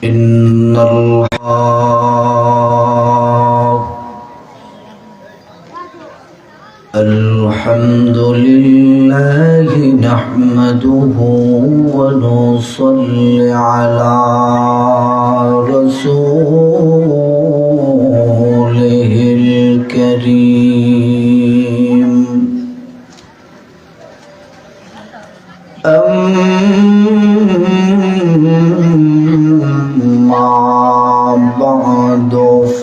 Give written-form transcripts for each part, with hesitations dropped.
إن الحمد لله نحمده ونصلي على رسوله الكريم أما بعد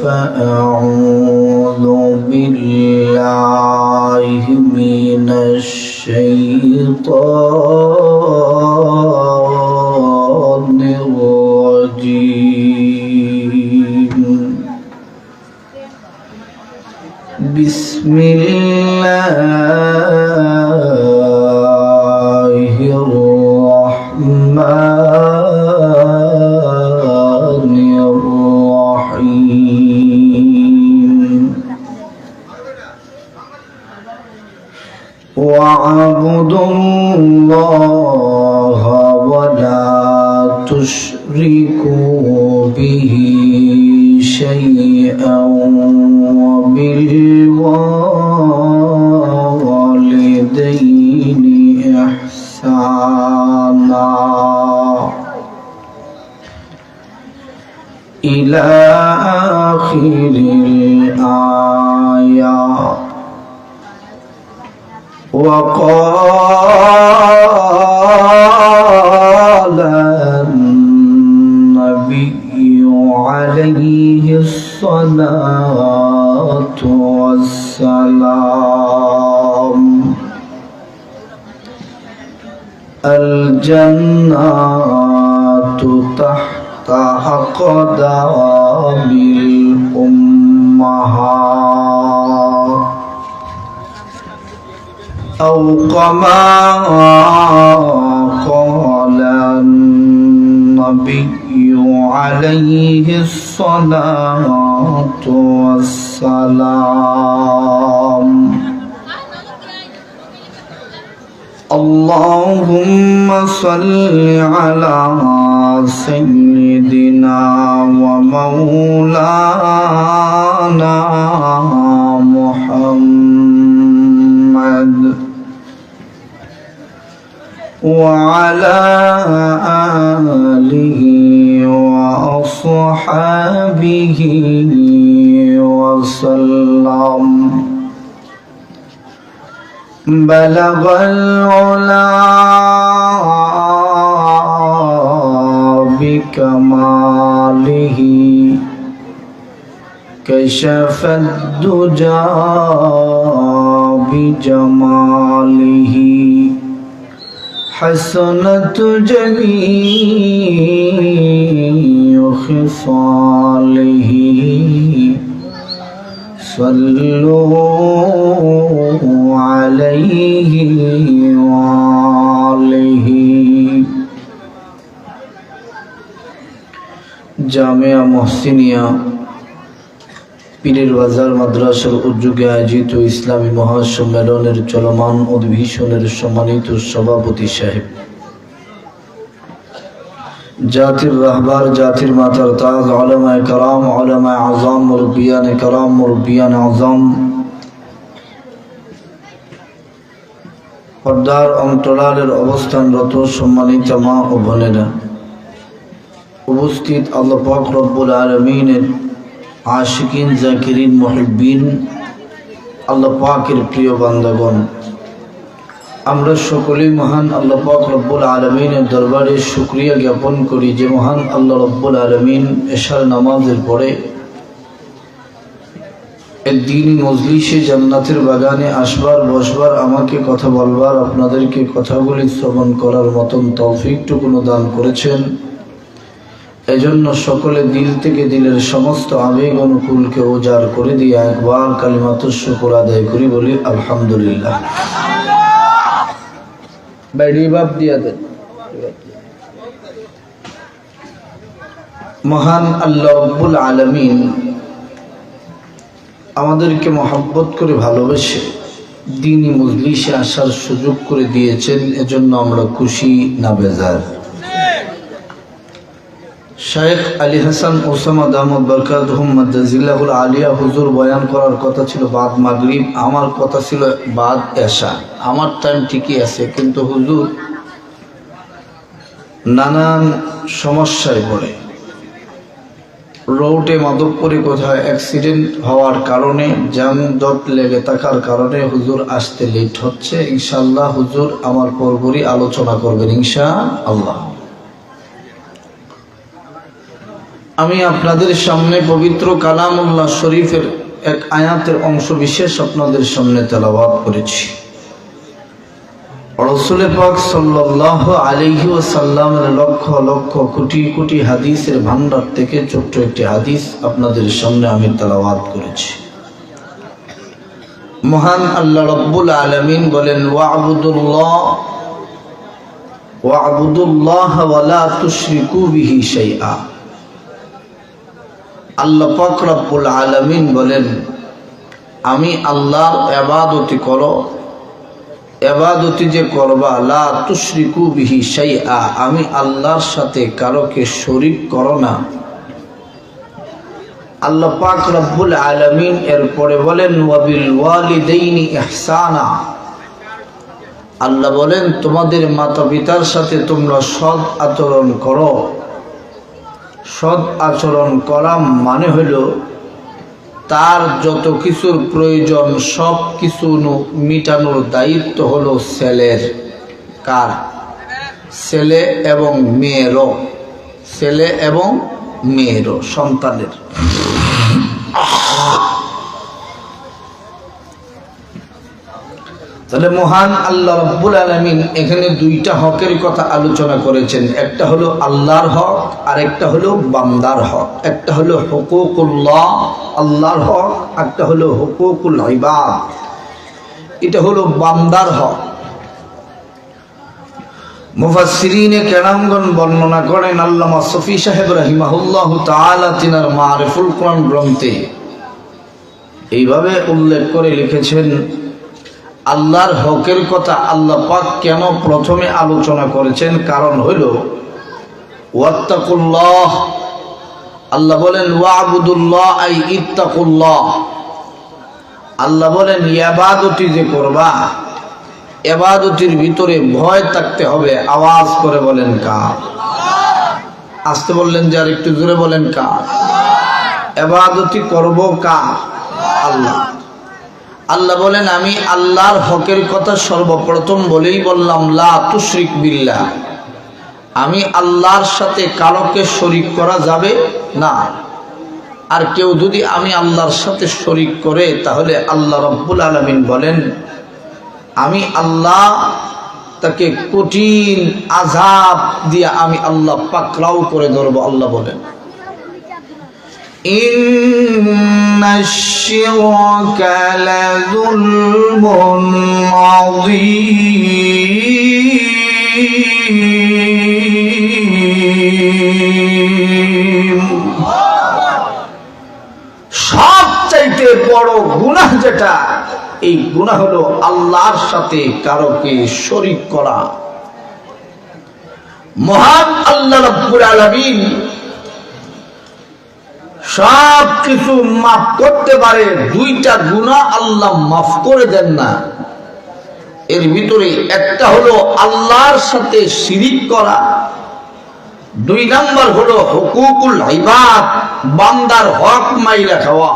فأعوذ بالله من الشيطان الرجيم بسم الله الرحمن الرحيم واعبدوا الله ولا تشركوا به شيئا وبالوالدين إحسانا إلى آخر الآية. وقال النبي عليه الصلاة والسلام الجنة تحت أقدام الأمهات أو كما قال النبي عليه الصلاة والسلام. اللهم صل على سيدنا ومولانا محمد وعلى آله وأصحابه وسلم. بلغ العلا بكماله كشف الدجى بجماله حسنت جميع خصاله صلوا عليه وآله. জামিয়া মুহসিনিয়া পীরের বাজার মাদ্রাসার উদ্যোগে আয়োজিত ইসলামী মহাসম্মেলনের চলমান অধিবেশনের সম্মানিত সভাপতি সাহেব, জাতির রাহবার, জাতির মাতার তাজ, উলামায়ে কেরাম, উলামায়ে আযম, মুরব্বিয়ানে কেরাম, মুরব্বিয়ানে আযম, পর্দার অন্তরালের অবস্থানরত সম্মানিত মা ও বোনেরা, উপস্থিত আল্লাহ পাক রব্বুল আলামিনের আশিকিন, জাকিরিন, মুহিব্বিন, আল্লাহ পাকের প্রিয় বান্দাগণ, আমরা সকলেই মহান আল্লাহ পাক রব্বুল আলামিনের দরবারে শুকরিয়া জ্ঞাপন করি যে মহান আল্লাহ রব্বুল আলামিন এশার নামাজের পরে একদিন মজলিসে জান্নাতের বাগানে আসবার, বসবার, আমাকে কথা বলবার, আপনাদেরকে কথাগুলি শ্রবণ করার মতন তৌফিকটুকুনো দান করেছেন। এজন্য সকলে দিল থেকে দিলের সমস্ত আবেগ অনুকূলকে উজাড় করে দিয়ে একবার কালিমাতুশ শুকর আদায় করি, বলি আলহামদুলিল্লাহ। মহান আল্লাহ রব্বুল আলামিন আমাদেরকে মহব্বত করে ভালোবেসে দ্বীনি মজলিসে আসার সুযোগ করে দিয়েছেন, এজন্য আমরা খুশি না বেজার। শাইখ আলী হাসান ওসামা দামদ বরকাতুহুম মাদ্দাজিল্লাহুল আলিয়া হুজুর বয়ান করার কথা ছিল বাদ মাগরিব, আমার কথা ছিল বাদ এশা। আমার টাইম ঠিকই আছে, কিন্তু হুজুর নানান সমস্যায় পড়ে, রোডে মাধবপুরে কোথায় অ্যাক্সিডেন্ট হওয়ার কারণে যানজট লেগে থাকার কারণে হুজুর আসতে লেট হচ্ছে। ইনশাআল্লাহ হুজুর আমার পরপরই আলোচনা করবেন ইনশাআল্লাহ। আমি আপনাদের সামনে পবিত্র কালামুল্লাহ শরীফের এক আয়াতের অংশ বিশেষ আপনাদের সামনে তেলাওয়াত করেছি। রাসূল পাক সাল্লাল্লাহু আলাইহি ওয়াসাল্লামের লক্ষ লক্ষ কোটি কোটি হাদিসের ভান্ডার থেকে ছোট্ট একটি হাদিস আপনাদের সামনে আমি তেলাওয়াত করেছি। মহান আল্লাহ রাব্বুল আলামিন বলেন, ওয়া'বুদুল্লাহ ওয়া লা তুশরিকু বিহি শাইআ। আল্লাহ পাক রব্বুল আলামিন বলেন, আমি আল্লাহর ইবাদতি করো, ইবাদতি যে করবা, লা তুশরিকু বিহি শাইআ, আমি আল্লাহর সাথে কারোকে শরীক করো না। আল্লাহ পাক রব্বুল আলামিন এরপরে বলেন, ওয়া বিল ওয়ালিদাইনি ইহসানা। আল্লাহ বলেন, তোমাদের মাতা পিতার সাথে তোমরা সৎ আচরণ করো। সৎ আচরণ করা মানে হলো তার যত কিছুর প্রয়োজন সব কিছু মিটানোর দায়িত্ব হলো ছেলের। কার? ছেলে এবং মেয়েরও, ছেলে এবং মেয়েরও, সন্তানের। তাহলে মহান আল্লাহ রাব্বুল আলামিন এখানে দুইটা হকের কথা আলোচনা করেছেন। একটা হলো আল্লাহর হক, আর একটা হলো বান্দার হক। একটা হলো হুকুকুল্লাহ, আল্লাহর হক, একটা হলো হুকুকুল ইবাদ, এটা হলো বান্দার হক। মুফাসসিরিনে কেরামগণ বর্ণনা করেন, আল্লামা শফি সাহেব রাহিমাহুল্লাহ তাআলা তিনার মারিফুল কোরআন গ্রন্থে এইভাবে উল্লেখ করে লিখেছেন, আল্লাহর হকের কথা আল্লাহ পাক কেন প্রথমে আলোচনা করেছেন? কারণ হইল ওয়াত্তাকুল্লাহ। আল্লাহ বলেন ওয়া'বুদুল্লাহ আই ইত্তাকুল্লাহ। আল্লাহ বলেন ইবাদতি যে করবা, ইবাদতির ভিতরে ভয় থাকতে হবে। আওয়াজ করে বলেন কার? আসতে বললেন যে, আর একটু জোরে বলেন কার? ইবাদতি করব কার? আল্লাহ। আল্লাহ বলেন, আমি আল্লাহর হকের কথা সর্বপ্রথম বলেই বললাম, লা তুশরিক বিল্লাহ, আমি আল্লাহর সাথে কারোকে শরীক করা যাবে না। আর কেউ যদি আমি আল্লাহর সাথে শরীক করে, তাহলে আল্লাহ রাব্বুল আলামিন বলেন, আমি আল্লাহ তাকে কঠিন আযাব দিয়ে আমি আল্লাহ পাকড়াও করে ধরবো। আল্লাহ বলেন, ইন্নাশ শিরকা লাযুলমুন আযীম। সবচাইতে বড় গুনাহ যেটা, এই গুনাহ হলো আল্লাহর সাথে কারোকে শরীক করা। মহান আল্লাহ রাব্বুল আলামিন সব কিছু মাফ করতে পারে, দুইটা গুনাহ আল্লাহ মাফ করে দেন না। এর ভিতরে একটা হলো আল্লাহর সাথে শিরিক করা, দুই নাম্বার হলো হুকুকুল ইবাদ, বান্দার হক মাইরা খাওয়া।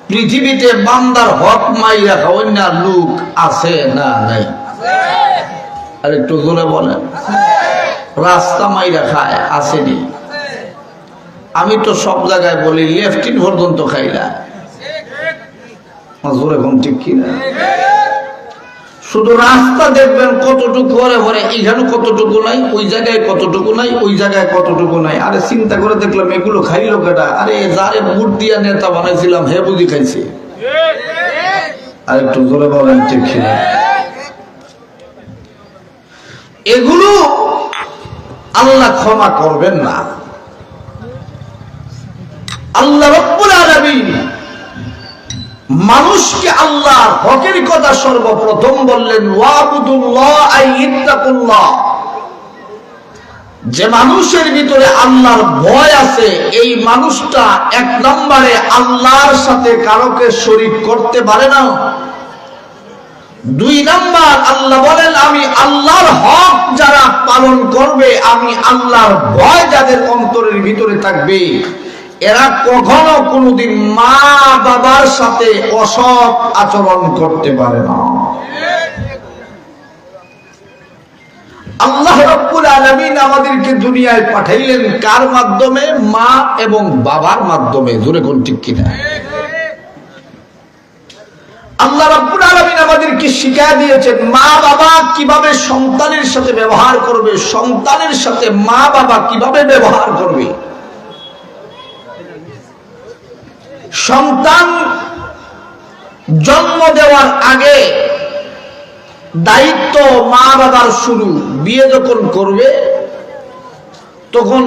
পৃথিবীতে বান্দার হক মাইরা খাওয়ার না লোক আছে না নাই? আর একটু জোরে বলেন। রাস্তা মাইরা খায় আসেনি? আমি তো সব জায়গায় বলি লেফটিন পর্যন্ত খাইলা। জোরে কোন ঠিক কিনা? শুধু রাস্তা দেখবেন কতটুকু ভরে ভরে, এখানে কতটুকু নাই, ওই জায়গায় কতটুকু নাই, ওই জায়গায় কতটুকু নাই। আরে চিন্তা করে দেখলাম এগুলো খাইলো কেটা? আরে যারে বুট দিয়া নেতা বানাইছিলাম হে বুঝি খাইছে। আর একটু জোরে বলেন ঠিক কিনা? এগুলো আল্লাহ ক্ষমা করবেন না। আল্লাহ রাব্বুল আলামিন মানুষকে আল্লাহর হকের কথা সর্বপ্রথম বললেন, ওয়া'বুদুল্লাহ আই ইত্তাকুল্লাহ। যে মানুষের ভিতরে আল্লাহর ভয় আছে এই মানুষটা এক নম্বরে আল্লাহর সাথে কারোকে শরীক করতে পারে না। দুই নাম্বার আল্লাহ বলেন আমি আল্লাহর হক যারা পালন করবে, আমি আল্লাহর ভয় যাদের অন্তরের ভিতরে থাকবে, এরা কখনো কোনোদিন মা বাবার সাথে অসৎ আচরণ করতে পারে না। আল্লাহ রাব্বুল আলামিন আমাদেরকে দুনিয়ায় পাঠাইলেন কার মাধ্যমে? মা এবং বাবার মাধ্যমে। জোরে কোন ঠিক কিনা? আল্লাহ রাব্বুল আলামিন আমাদেরকে শিখিয়ে দিয়েছেন মা বাবা কিভাবে সন্তানের সাথে ব্যবহার করবে, সন্তানের সাথে মা বাবা কিভাবে ব্যবহার করবে। সন্তান জন্ম দেওয়ার আগে দায়িত্ব মা বাবার শুরু। বিয়ে যখন করবে তখন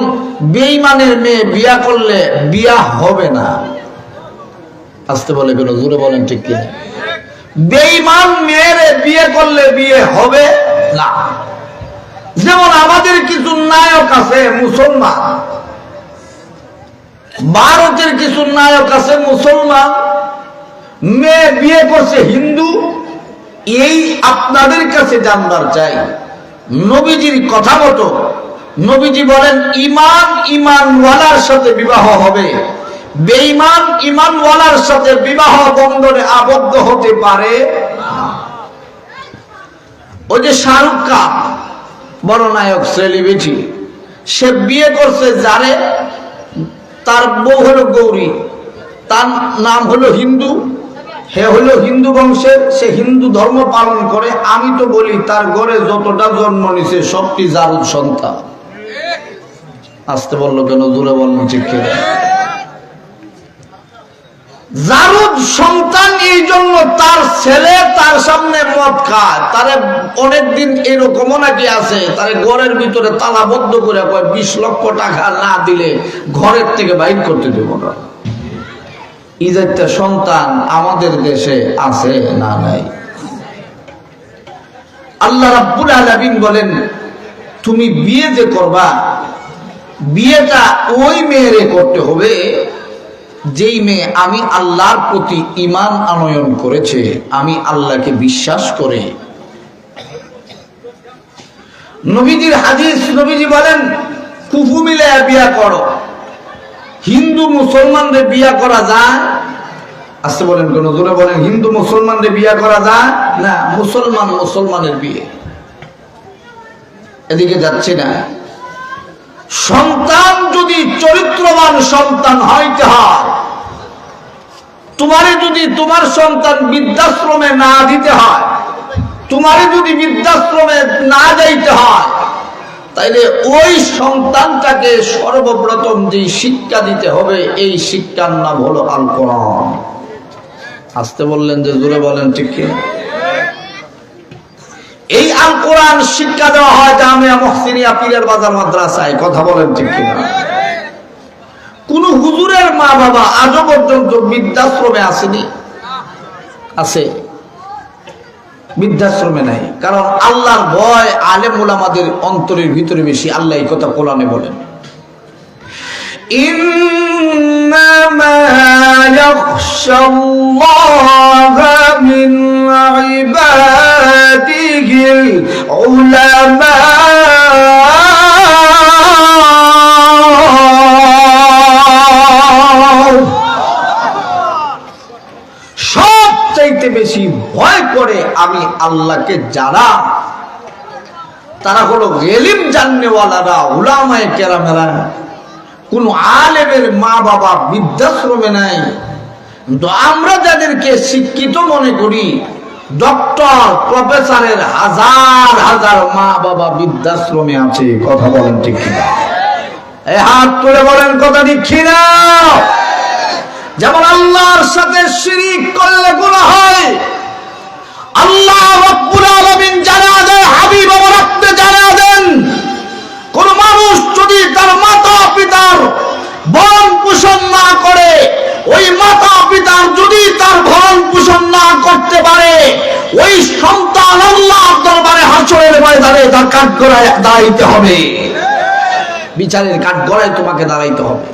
বেঈমানের মেয়ে বিয়া করলে বিয়া হবে না। আসতে বলে কেন? জোরে বলেন ঠিক কিনা? বেঈমান মেয়েরে বিয়ে করলে বিয়ে হবে না। যেমন আমাদের কিছু নায়ক আছে মুসলমান, ভারতের কিছু নায়ক আছে মুসলমান, মেয়ে বিয়ে করছে হিন্দু। এই আপনাদের কাছে জানবার চাই, নবীজির কথা মতো নবীজি বলেন ঈমান ঈমানওয়ালার সাথে বিবাহ হবে, বেঈমান ঈমানওয়ালার সাথে বিবাহ বন্ধনে আবদ্ধ হতে পারে না। ওই যে শাহরুখ খান বড় নায়ক সেলিব্রিটি, সে বিয়ে করছে যারে, তার বউ হলো গৌরী, তার নাম হলো হিন্দু, হে হলো হিন্দু বংশের, সে হিন্দু ধর্ম পালন করে। আমি তো বলি তার ঘরে যতটা জন্ম নিছে সবটি জারুদ সন্তান। আসতে বললো কেন? জোরে বললো ঠিক কিনা? জারুদ সন্তান, এই জন্য তার ছেলে তার সামনে মদ খায়। তারে অনেকদিন এরকমও নাকি আছে, তারে ঘরের ভিতরে তালাবদ্ধ করে 20 লক্ষ টাকা না দিলে ঘরের থেকে বাইর করতে দেব না। ইজাইতে সন্তান আমাদের দেশে আছে না নাই? আল্লাহ রাব্বুল আলামিন বলেন তুমি বিয়ে যে করবা, বিয়েটা ওই মেয়েরে করতে হবে যেই মেয়ে আমি আল্লাহর প্রতি ঈমান আনয়ন করেছে, আমি আল্লাহকে বিশ্বাস করে। নবীজির হাদিস, নবীজি বলেন কুফু মিলে বিয়া করো। হিন্দু মুসলমানদের বিয়া করা যায়? আসতে বলেন কোন? জোরে বলেন। হিন্দু মুসলমানদের বিয়া করা যায় না? মুসলমান মুসলমানের বিয়ে। এদিকে যাচ্ছে না। সন্তান যদি চরিত্রবান সন্তান হইতে হয়, তোমারে যদি তোমার সন্তান বৃদ্ধাশ্রমে না দিতে হয়, তোমারে যদি বৃদ্ধাশ্রমে না যাইতে হয়, তাইলে ওই সন্তানটাকে সর্বপ্রথম যে শিক্ষা দিতে হবে, এই শিক্ষার নাম হলো আল কোরআন। আসতে বললেন যে জোরে বলেন ঠিক কি? এই আল কোরআন শিক্ষা দেওয়া হয় জামিয়া মুহসিনিয়া পীরের বাজার মাদ্রাসায়। কথা বলেন ঠিক কিনা? কোন হুজুরের মা বাবা আজও পর্যন্ত বৃদ্ধাশ্রমে আসেনি? আছে? বৃদ্ধাশ্রমে নাই। কারণ আল্লাহর ভয় আলেম উলামাদের অন্তরের ভিতরে বেশি। আল্লাহ এই কথা কোরআনে বলেন, ইন্নামা ইয়াখশাল্লাহা মিন ইবাদিহিল উলামা। সবচাইতে বেশি ভয় করে আমি আল্লাহকে যারা, তারা হলো ইলম জাননেওয়ালারা, উলামায়ে কেরামেরা। কোন আলেমের মা বাবা বৃদ্ধাশ্রমে নাই। কিন্তু আমরা যাদেরকে শিক্ষিত মনে করি, ডক্টর প্রফেসরের হাজার হাজার মা বাবা বৃদ্ধাশ্রমে আছে। কথা বলেন ঠিক কিনা? এই হাত তুলে বলেন কথা ঠিক কিনা? যেমন আল্লাহর সাথে শিরিক করলে গুনাহ হয়, আল্লাহ রাব্বুল আলামিন জানা দেন, হাবিব আমার আপনি জানা দেন, কোন মানুষ যদি তার মাতা পিতার ভরণ পোষণ না করে, ওই মাতা পিতার যদি তার ভরণ পোষণ না করতে পারে, ওই সন্তান আল্লাহর দরবারে হাসরের ময়দানে তার কাঠগড়ায় দাঁড়াইতে হবে। বিচারের কাঠ গড়ায় তোমাকে দাঁড়াইতে হবে।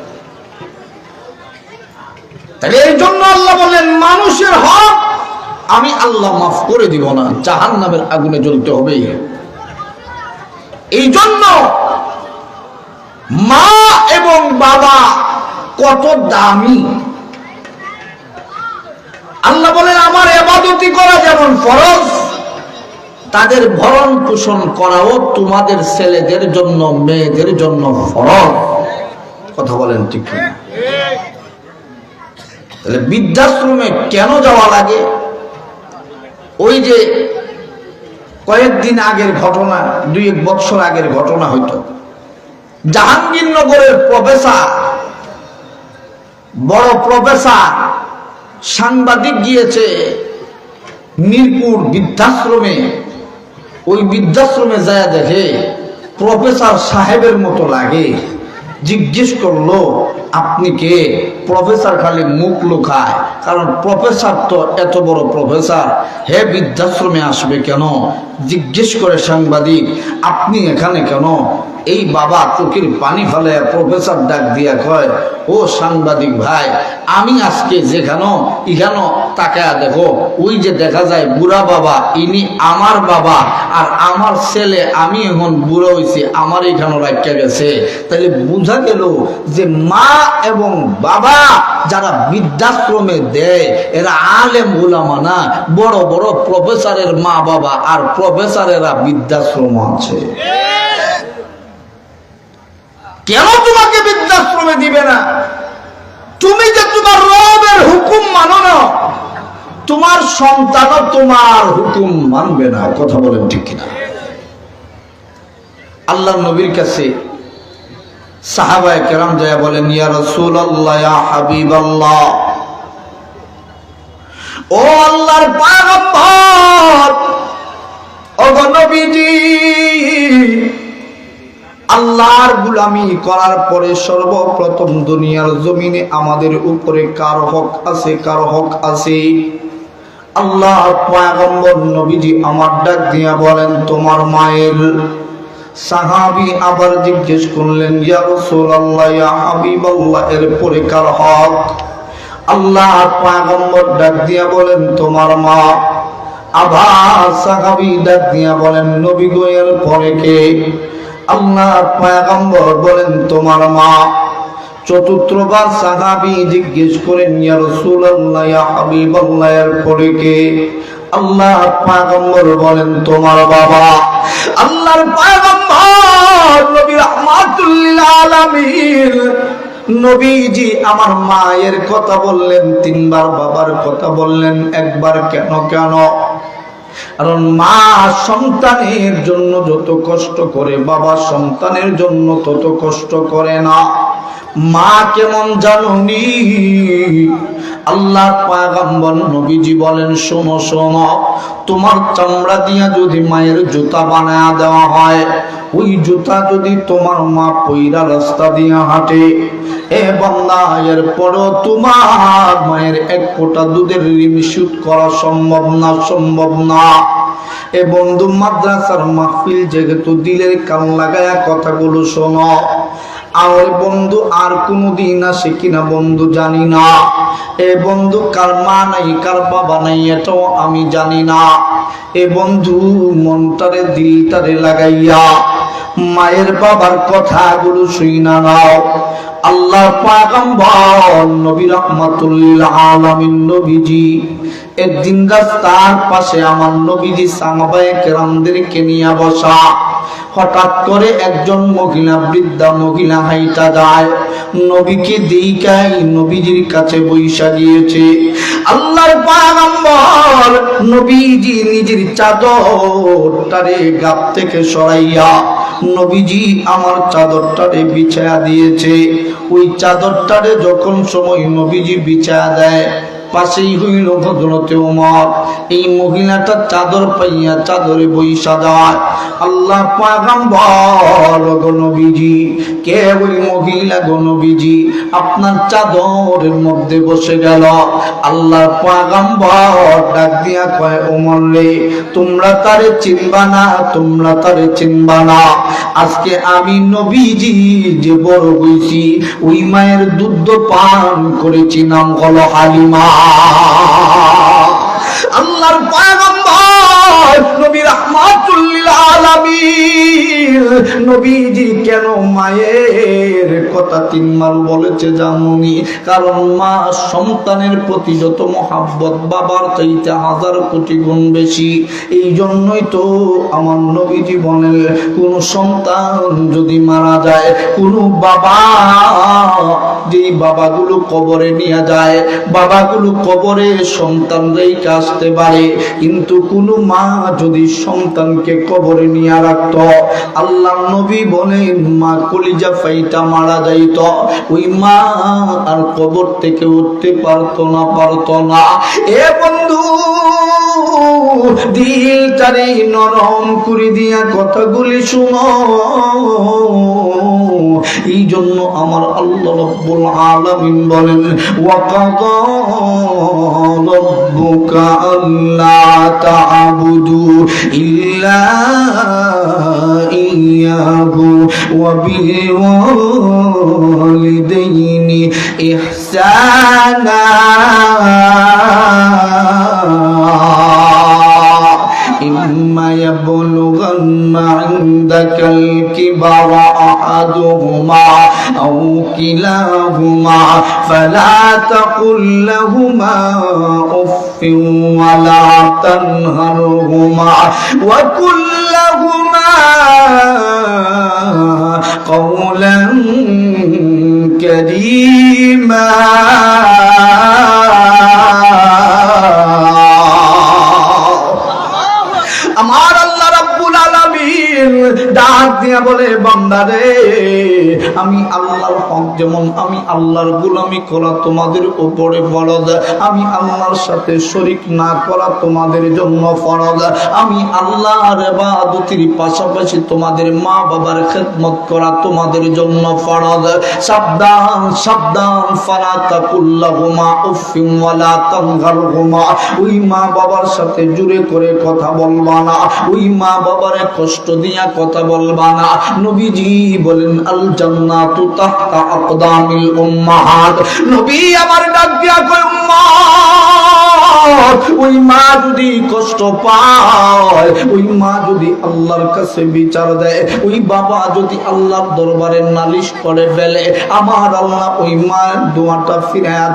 তাহলে এই জন্য আল্লাহ বলেন মানুষের হক আমি আল্লাহ মাফ করে দিব না, জাহান্নামের আগুনে জ্বলতে হবে। এই জন্য মা এবং বাবা কত দামি। আল্লাহ বলেন আমার ইবাদতি করা যেমন ফরজ, তাদের ভরণ পোষণ করাও তোমাদের ছেলেদের জন্য মেয়েদের জন্য ফরজ। কথা বলেন ঠিক না? তাহলে বৃদ্ধাশ্রমে কেন যাওয়া লাগে? ওই যে কয়েকদিন আগের ঘটনা, 2-1 বছর আগের ঘটনা, হয়তো জাহাঙ্গীরনগরের প্রফেসর, বড় প্রফেসর সাংবাদিক গিয়েছে মিরপুর বৃদ্ধাশ্রমে। ওই বৃদ্ধাশ্রমে যায় দেখে প্রফেসর সাহেবের মতো লাগে। জিজ্ঞেস করলো আপনি কে? প্রফেসর খালি মুখ লুকায়, কারণ প্রফেসর তো এত বড় প্রফেসর, হে বৃদ্ধাশ্রমে আসবে কেন? জিজ্ঞেস করে সাংবাদিক আপনি এখানে কেন? এই বাবা চোখের পানি ফেলে প্রফেসর ডাক দিয়া কয়, ও সাংবাদিক ভাই, আমি আজকে যেখানে এখানে তাকায়া দেখো, ওই যে দেখা যায় বুড়া বাবা, ইনি আমার বাবা, আর আমার ছেলে আমি এখন বুড়ো হয়েছি, আমার এখানে রাখা গেছে। তাহলে বোঝা গেল যে মা এবং বাবা যারা বৃদ্ধাশ্রমে দেয় এরা আলেম উলামা না, বড় বড় প্রফেসরের মা বাবা আর প্রফেসরেরা বৃদ্ধাশ্রম আছে। কেন তোমাকে বৃদ্ধাশ্রমে দিবে না? তুমি যে তোমার রবের হুকুম মানো না, তোমার সন্তানও তোমার হুকুম মানবে না। কথা বলেন ঠিক কিনা? আল্লাহর নবীর কাছে সাহাবায়ে কেরাম যায় বলেন, ইয়া রাসূলুল্লাহ, ইয়া হাবিবাল্লাহ, ও আল্লাহর পয়গম্বর, ও নবীজি, আল্লাহর গোলামি করার পরে সর্বপ্রথম দুনিয়ার জমিনে আমাদের উপরে কার হক আছে? কার হক আছে? আল্লাহর পয়গম্বর নবীজি আমার ডাক দিয়া বলেন তোমার মায়ের। সাহাবী আবার জিজ্ঞেস করলেন, ইয়া রাসূলুল্লাহ, ইয়া হাবিবাল্লাহ, এরপরে কার হক? আল্লাহর পয়গম্বর ডাক দিয়া বলেন তোমার মা। আবার সাহাবী ডাক দিয়া বলেন, নবী গো এরপরে কে? আল্লাহর পয়গম্বর বলেন তোমার মা। চতুর্থবার সাহাবী জিজ্ঞেস করেন, ইয়া রাসূলুল্লাহ, ইয়া হাবিবাল্লাহ, এরপরে কে? আল্লাহর পয়গম্বর বলেন তোমার বাবা। আল্লাহর পয়গম্বর নবী রাহমাতুল লিল আলামিন নবীজি আমার মায়ের কথা বললেন 3 বার, বাবার কথা বললেন 1 বার। কেন? কেন? কারণ মা সন্তানের জন্য যত কষ্ট করে বাবা সন্তানের জন্য তত কষ্ট করে না। মা কেমন জানুনি? আল্লাহর পয়গম্বর নবীজি বলেন, শোনো শোনো, তোমার চামড়া দিয়া যদি মায়ের জুতা বানায়া দেওয়া হয়, ওই জুতা যদি তোমার মা পয়রা রাস্তা দিয়া হাঁটে, এ বান্দা, এরপরও তোমার মায়ের 1 ফোঁটা দুধের ঋণ শোধ করা সম্ভব না, সম্ভব না। এ বন্ধু, মাদ্রাসার মাহফিল যেহেতু দিলের কান লাগায়া কথাগুলো শোনো। আর বন্ধু আর কোনদিন আসে কিনা বন্ধু জানি না। এ বন্ধু কার মা নাই, কার বাবা নাই, এটাও আমি জানি না। এ বন্ধু মনটারে দিলটারে লাগাইয়া মায়ের বাবার কথাগুলো শুইনা নাও। আল্লাহর পয়গম্বর নবী রাহমাতুল লিল আলামিন নবীজি একদিন রাস্তার পাশে আমার নবীজি সাহাবায়ে কেরামদেরকে নিয়ে বসা। হঠাৎ করে একজন মহিলা, বৃদ্ধা মহিলা হাইটা যায়, নবীকে দেখাই নবীজির কাছে বইসা গিয়েছে। আল্লাহর পয়গম্বর নবীজি নিজের চাদরটারে গাব থেকে সরাইয়া নবীজি আমার চাদরটারে বিছায়া দিয়েছে। ওই চাদরটারে যখন সময় নবীজি বিছায়া দেয়, পাশেই হইল হযরতে ওমর। এই মহিলাটা চাদর পাইয়া চাদরে বইসা যায়। আল্লাহ পয়গম্বর গো নবীজি, কে ওই মহিলা গো নবীজি? আপনার চাদরের মধ্যে বসে গেল। আল্লাহর পয়গম্বর ডাক দিয়া কয়, ওমর রে, তোমরা তারে চিনবা না, তোমরা তারে চিনবা না। আজকে আমি নবীজি যে বড় হইছি, ওই মায়ের দুধ পান করেছি, নাম হলো হালিমা। আল্লাহর পয়গম্বর নবী রাহমাতুল লিল আলামিন নবীজি কেন মায়ের কথা তিনবার বলেছে জানুনি? কারণ মা সন্তানের প্রতি যত মহাব্বত বাবার চাইতে 1000 কোটি গুণ বেশি। এই জন্যই তো আমার নবীজি বলেন, কোন সন্তান যদি মারা যায়, কোন বাবা, যেই বাবাগুলো কবরে নিয়ে যায়, বাবাগুলো কবরে সন্তানরাই আসতে পারে, কিন্তু কোন মা যদি সন্তানকে কবরে নিয়ে রাখত, আল্লাহ নবী বলেন মা কলিজা ফাইটা মারা যাইত। ওই মা আর কবর থেকে উঠতে পারতো না। এ বন্ধু, দিলটারে নরম করে দিয়া কথাগুলি শুনো। এই জন্য আমার আল্লাহ রাব্বুল আলামিন বলেন, ওয়াকাদা রাব্বুকা আল্লা তা'বুদু ইল্লা ইয়্যাহু ওয়া বিল ওয়ালিদাইনি ইহসানা إما يبلغن عندك الكبر أحدهما أو كلاهما فلا تقل لهما أف ولا تنهرهما وقل لهما قولا كريما। আমার আল্লাহ রাব্বুল আলামিন ডাক দিয়া বলে, বান্দারে, আমি আল্লাহর হক যেমন আমি আল্লাহর গোলামি করা তোমাদের উপরে ফরজ, আমি আল্লাহর সাথে শরীক না করা তোমাদের জন্য ফরজ, আমি আল্লাহর ইবাদতের পাশাপাশি তোমাদের মা বাবার খেদমত করা তোমাদের জন্য ফরজ। সাবধান সাবধান, ফালা তাকুল্লাহুমা উফিন ওয়ালা তানহারহুমা। ওই মা বাবার সাথে জোরে করে কথা বলবা না, ওই মা বাবারে কষ্ট দিয়া কথা বলবা না। নবীজি বলেন, আল জান্নাতু তাহতা আকদামিল উম্মাহাত। নবী আমার ডাক দিয়া কয়, উম্মাত, ওই মা যদি কষ্ট পায়, ওই মা যদি আল্লাহর কাছে বিচার দেয়, ওই বাবা যদি আল্লাহর দরবারে নালিশ করে ফেলে, আমার আল্লাহ ওই মায়ের দোয়াটা ফিরায়া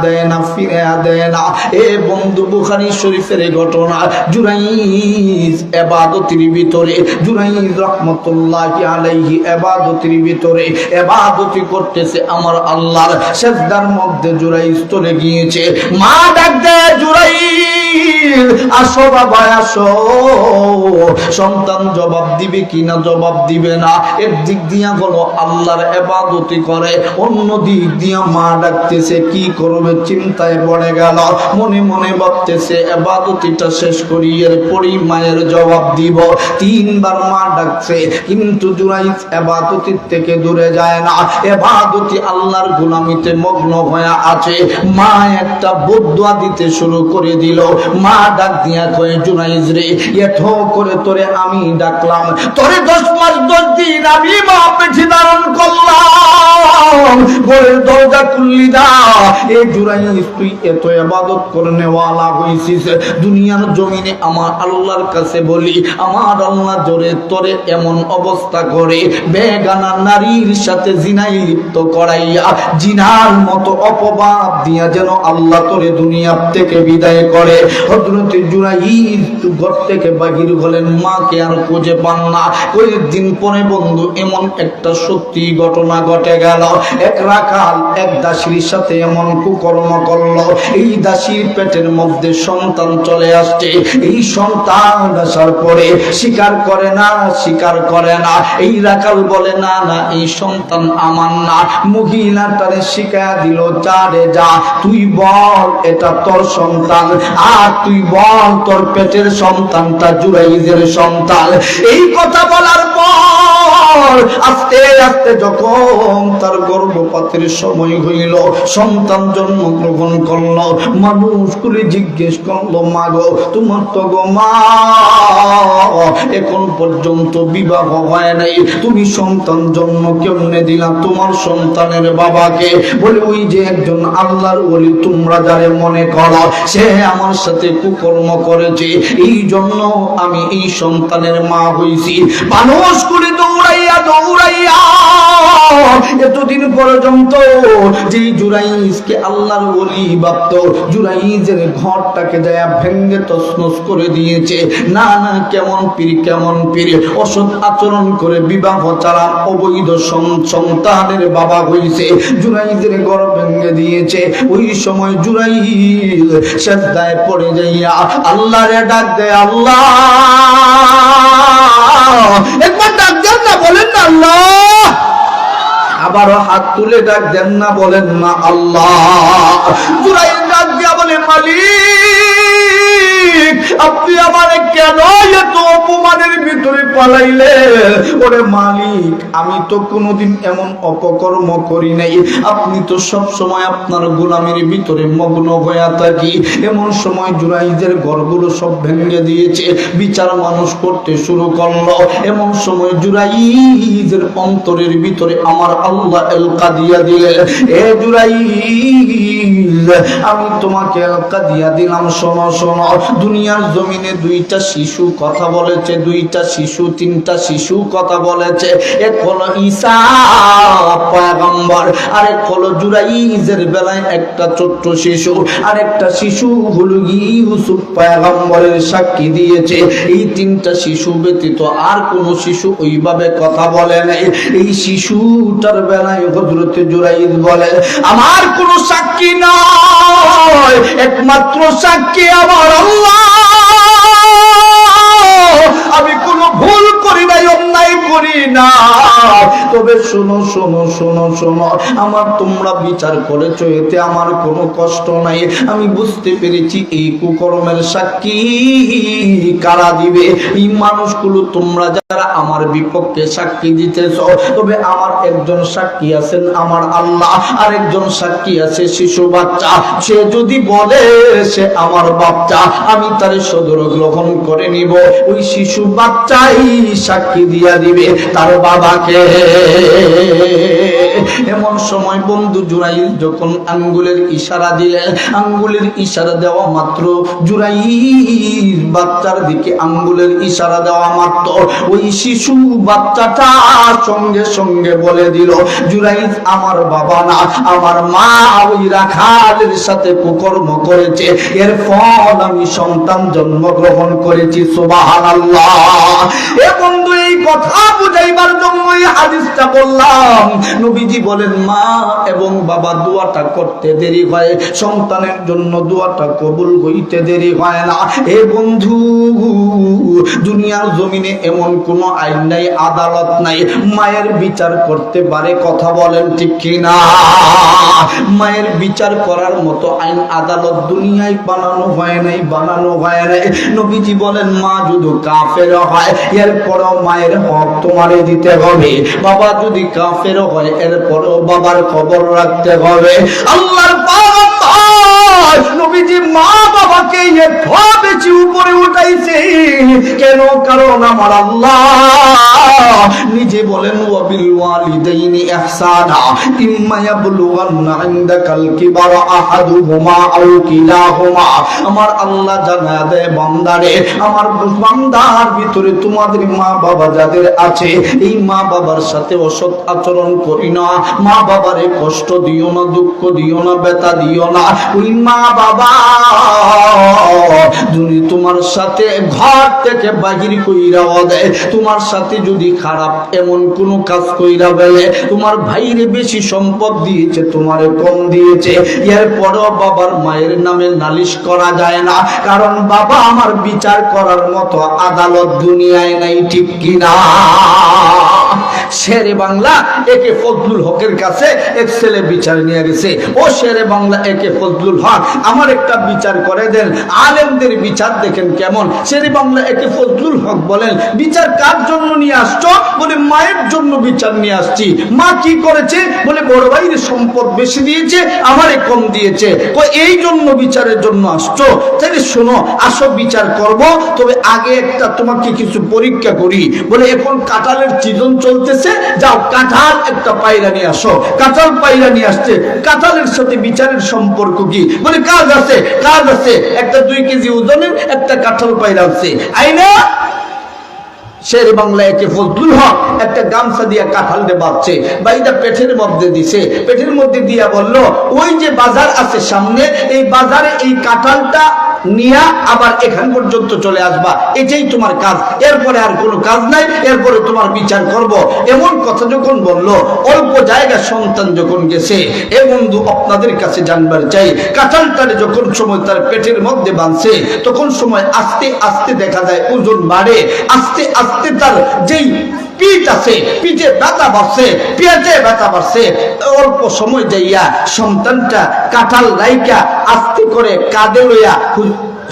দেয় না। এ বন্ধু, বুখারী শরীফের ঘটনা। জুরাইজ ইবাদতের ভিতরে, জুরাইজ রাহমাতুল্লাহি আলাইহি ইবাদতের ভিতরে ইবাদত করতেছে, আমার আল্লাহর সিজদার মধ্যে জুরাইজ চলে গিয়েছে। মা ডাক দেয়, জুরাইজ আসো বাবা আসো। সন্তান জবাব দিবে কিনা, জবাব দিবে না। এর দিক দিয়া হলো আল্লাহর ইবাদত করে, অন্য দিক দিয়া মা ডাকতেছে, কি করবে চিন্তায় পড়ে গেল। মনে মনে ভাবতেছে ইবাদতটা শেষ করি, এরপরই মায়ের জবাব দিব। 3 বার মা ডাকছে, কিন্তু জুরাইজ ইবাদত থেকে দূরে যায় না, ইবাদত আল্লাহর গোলামিতে মগ্ন হয়ে আছে। মা একটা বদদুয়া দিতে শুরু করে দিল। মা ডাক দিয়া কয়, জুরাইজ রে, এত করে তোরে আমি ডাকলাম, তোরে 10 মাস 10 দিন আমি মা পেটে ধারণ করলাম, ঘরের দরজা খুললি না। এই জুরাইজ, তুই এত ইবাদত করনে ওয়ালা হইছিস, দুনিয়ার জমিনে আমার আল্লাহর কাছে বলি, আমার আল্লাহ জোরে তোরে এমন অবস্থা করে, বেগানা নারীর সাথে জিনায় লিপ্ত করাইয়া, জিনার মতো অপবাদ দিয়া যেন আল্লাহ তোরে দুনিয়া থেকে বিদায় করে। হযরত জুরাইজ ঘর থেকে বাহির হলেন, মাকে আর খুঁজে পান না। কয়েকদিন পরে বন্ধু এমন একটা সত্যি ঘটনা ঘটে গেল। এক রাখাল এক দাসীর সাথে এমন কুকর্ম করলো, এই দাসীর পেটের মধ্যে সন্তান চলে আসছে। এই সন্তান আসার পরে স্বীকার করে না, স্বীকার করে না। এই রাখাল বলে না না, এই সন্তান আমার না। মহিলাটারে শিখায়া দিল, যা রে যা, তুই বল এটা তোর সন্তান, আর তুই বল তোর পেটের সন্তানটা জুরাইজের সন্তান। এই কথা বলার পর আস্তে আস্তে যখন তার গর্ভপাতের সময় হইল, সন্তান জন্মগ্রহণ করলো, মানুষগুলি জিজ্ঞেস করলো, মা গো তোমার তো গো মা এখন পর্যন্ত বিবাহ হয় নাই, তুমি সন্তান জন্ম কেমনে দিলা তোমার সন্তানের বাবাকে? বলে ওই যে একজন আল্লাহর ওলি তোমরা যারে মনে করো, সে আমার সাথে কুকর্ম করেছে, এই জন্য আমি এই সন্তানের মা হইছি। মানুষগুলি দৌড়াইয়া দৌড়াইয়া এতদিন পর্যন্ত যে জুরাইজকে আল্লাহর ওলি ভাবত, জুরাইজের ঘরটাকে যায় ভেঙ্গে তছনছ করে দিয়েছে। না না, কেমন পীর কেমন পীর, অসৎ আচরণ করে বিবাহ ছাড়া অবৈধ সন্তানের বাবা হইছে, জুরাইজের ঘর ভেঙ্গে দিয়েছে। ওই সময় জুরাইজ সেজদায় পড়ে যাইয়া আল্লাহরে ডাক দেয়, আল্লাহ একবার ডাক দেন না, বলেন না আল্লাহ। আবারও হাত তুলে ডাক দেন না, বলেন না আল্লাহ। জুরাইজ ডাক দিয়া বলে, মালিক আপনি আমারে কেন এত অপমানের ভিতরে পালাইলেন? ওরে মালিক, আমি তো কোনোদিন এমন অপকর্ম করি নাই, আপনি তো সব সময় আপনার গোলামের ভিতরে মগ্ন হয়ে থাকি। এমন সময় জুরাইজের ঘরগুলো সব ভেঙে দিয়েছে, বিচার মানুষ করতে শুরু করলো। এমন সময় জুরাইজের অন্তরের ভিতরে আমার আল্লাহ এলকা দিয়া দিলেন, এ জুরাইজ আমি তোমাকে এলকা দিয়া দিলাম, শোনো শোনো, দুনিয়ার জমিনে দুইটা শিশু কথা বলেছে, দুইটা শিশু তিনটা শিশু কথা বলেছে। এক হলো ঈসা পয়গম্বর, আরেক হলো জুরাইজের বেলায় একটা ছোট্ট শিশু, আরেকটা শিশু হলো ইউসুফ পয়গম্বরের সাক্ষী দিয়েছে। এই তিনটা শিশু ব্যতীত আর কোন শিশু ওইভাবে কথা বলে নাই। এই শিশুটার বেলায় হযরত জুরাইজ বলে, আমার কোন সাক্ষী নয়, একমাত্র সাক্ষী আমার আল্লাহ। আমি কোনো ভুল করি নাই, অন্যায় করি না। তবে শোনো শোনো শোনো শোনো, আমার তোমরা বিচার করেছো, এতে আমার কোনো কষ্ট নাই। আমি বুঝতে পেরেছি এই কুকর্মের সাক্ষী কারা দিবে। এই মানুষগুলো তোমরা যারা আমার বিপক্ষে সাক্ষী দিতেছ, তবে আমার একজন সাক্ষী আছেন আমার আল্লাহ, আর একজন সাক্ষী আছে শিশু বাচ্চা। সে যদি বলে সে আমার বাচ্চা, আমি তার সদর গ্রহণ করে নিব। ওই শিশু বাচ্চাই সাক্ষী দিয়া দিবে তার বাবাকে। এমন সময় বন্ধু জুরাইজ যখন আঙ্গুলের ইশারা দিলেন, আঙ্গুলের ইশারা দেওয়া মাত্র, জুরাইজ বাচ্চার দিকে আঙ্গুলের ইশারা দেওয়া মাত্র ওই শিশু বাচ্চাটা সঙ্গে সঙ্গে বলে দিল, জুরাইজ আমার বাবা না, আমার মা ওই রাখালের সাথে কুকর্ম করেছে, এর ফল আমি সন্তান জন্মগ্রহণ করেছি। সুবহানাল্লাহ। এ বন্ধু, এই কথা বুঝাইবার জন্য এই হাদিসটা বললাম। নবীজি বলেন, মা এবং বাবা দোয়াটা করতে দেরি হয়, সন্তানের জন্য দোয়াটা কবুল হইতে দেরি হয় না। এ বন্ধু, দুনিয়ার জমিনে এমন কোন আইন নাই, আদালত নাই, মায়ের বিচার করতে পারে। কথা বলেন ঠিক কিনা? মায়ের বিচার করার মতো আইন আদালত দুনিয়ায় বানানো হয় নাই, বানানো হয় নাই। নবীজি বলেন, মা যদি কাফের হয় এরপরও মায়ের হক তোমারে দিতে হবে, বাবা যদি কাফের হয় এরপরও বাবার খবর রাখতে হবে। আল্লাহর নবীজি মা বাবাকে বেশি উপরে উঠাইছে কেন? কারণ আমার আল্লাহ নিজে বলেন, ওয়াবিল ওয়ালিদাইনি ইহসানা ইম্মা ইয়াবলুগান্না ইনদাকাল কিবারা আহাদুহুমা আও কিলাহুমা। আমার আল্লাহ জানায় দেয়, বান্দারে, আমার বান্দার ভিতরে তোমাদের মা বাবা যাদের আছে, এই মা বাবার সাথে অসৎ আচরণ করি না, মা বাবারে কষ্ট দিও না, দুঃখ দিও না, ব্যথা দিও না। ওই মা বাবা বাবা যদি তোমার সাথে ঘর থেকে বাহির কইরা দেয়, তোমার সাথে যদি খারাপ এমন কোন কাজ কইরা বলে, তোমার ভাইরে বেশি সম্পদ দিয়েছে তোমারে কম দিয়েছে, এরপরও বাবার মায়ের নামে নালিশ করা যায় না, কারণ বাবা আমার বিচার করার মতো আদালত দুনিয়ায় নাই, ঠিক কিনা? শেরে বাংলা একে ফজলুল হকের কাছে এক ছেলে বিচার নিয়ে গেছে, ও শেরে বাংলা একে ফজলুল হক আমার একটা বিচার করে দেন, আলেমদের বিচার দেখেন কেমন। শেরে বাংলা একে ফজলুল হক বলেন, বিচার কার জন্য নিয়ে আসছো? বলে মায়ের জন্য বিচার নিয়ে আসছি। মা কি করেছে? বলে বড় ভাইয়ের সম্পদ বেশি দিয়েছে, আমারে কম দিয়েছে। এই জন্য বিচারের জন্য আসছো? তাহলে শোনো, আসো বিচার করব, তবে আগে একটা তোমাকে কিছু পরীক্ষা করি। বলে এখন কাঁঠালের সিজন চলতেছে, যাও কাঁঠাল একটা পায়রা নিয়ে আসো। কাঁঠাল পায়রা নিয়ে আসছে, কাঁঠালের সাথে বিচারের সম্পর্ক কি? বলে কাজ আছে, কাজ আছে, একটা 2 কেজি ওজনের একটা কাঁঠাল পায়রা আছে, আইনা শের বাংলা একে ফজলুল হক একটা গামছা দিয়া কাঁঠাল দিয়ে বাঁধছে, বাইটা পেটের মধ্যে দিছে, পেটের মধ্যে দিয়া বলল, ওই যে বাজার আছে সামনে, এই বাজারে এই কাঁঠালটা নিয়া আবার এখান পর্যন্ত চলে আসবা, এটাই তোমার কাজ, এরপরে আর কোনো কাজ নাই, এরপরে তোমার বিচার করব। এমন কথা যখন বলল, অল্প জায়গা সন্তান যখন গেছে, এ বন্ধু আপনাদের কাছে জানবার চাই, কাঁঠালটারে যখন সময় তার পেটের মধ্যে বাঁধছে, তখন সময় আস্তে আস্তে দেখা যায় ওজন বাড়ে, আস্তে আস্তে তার যেই পিঠ আছে, পিঠে ব্যথা বাড়ছে, পেটে ব্যথা বাড়ছে। অল্প সময় যাইয়া সন্তানটা কাঁঠাল রাইকা আস্তে করে কাঁধে লইয়া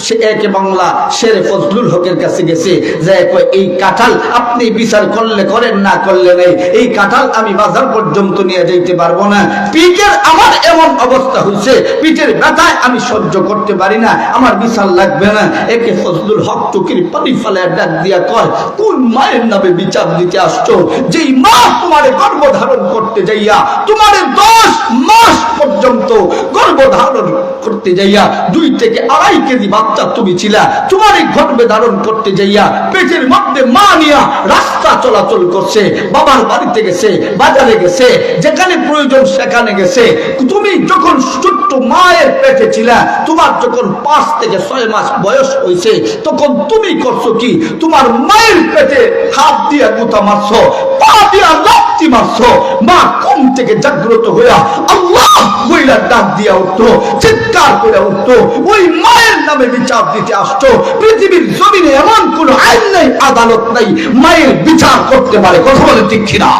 সে একে বাংলা শেরে ফজলুল হকের কাছে গেছে, যে এই কাঁঠাল আপনি বিচার করলে করেন, না করলে নেই, এই কাঁঠাল আমি বাজার পর্যন্ত নিয়ে যাইতে পারবো না, পিঠের আমার এমন অবস্থা হয়েছে, পিঠের ব্যথায় আমি সহ্য করতে পারি না, আমার বিচার লাগবে না। একে ফজলুল হক চোখের পানি ফেলে ডাক দিয়া কয়, কোন মায়ের নামে বিচার দিতে আসছো? যেই মা তোমার গর্ভধারণ করতে যাইয়া তোমার 10 মাস পর্যন্ত গর্ভধারণ করতে যাইয়া 2 থেকে 2.5 কেজি বাচ্চা তুমি ছিলা, তোমার এই গর্ভে ধারণ করতে যাইয়া পেটের মধ্যে মা নিয়া রাস্তা চলাচল করছে, বাবার বাড়িতে গেছে, বাজারে গেছে, যেখানে প্রয়োজন সেখানে গেছে। তুমি যখন ছোট্ট মায়ের পেটে ছিলা, তোমার যখন 5 থেকে 6 মাস বয়স হয়েছে, তখন তুমি করছো কি? তোমার মায়ের পেটে হাত দিয়া গুতা মারছো, পা দিয়া লাথি মারছো। মা ঘুম থেকে জাগ্রত হইয়া আল্লাহ বইলা ডাক দিয়া উঠতো, চিৎকার করে উঠতো, ওই মায়ের নামে বিচার দিতে আসছো। পৃথিবীর জমিনে এমন কোন আইন নাই, আদালত নাই, মায়ের বিচার করতে পারে, কথা বলে ঠিক কিনা?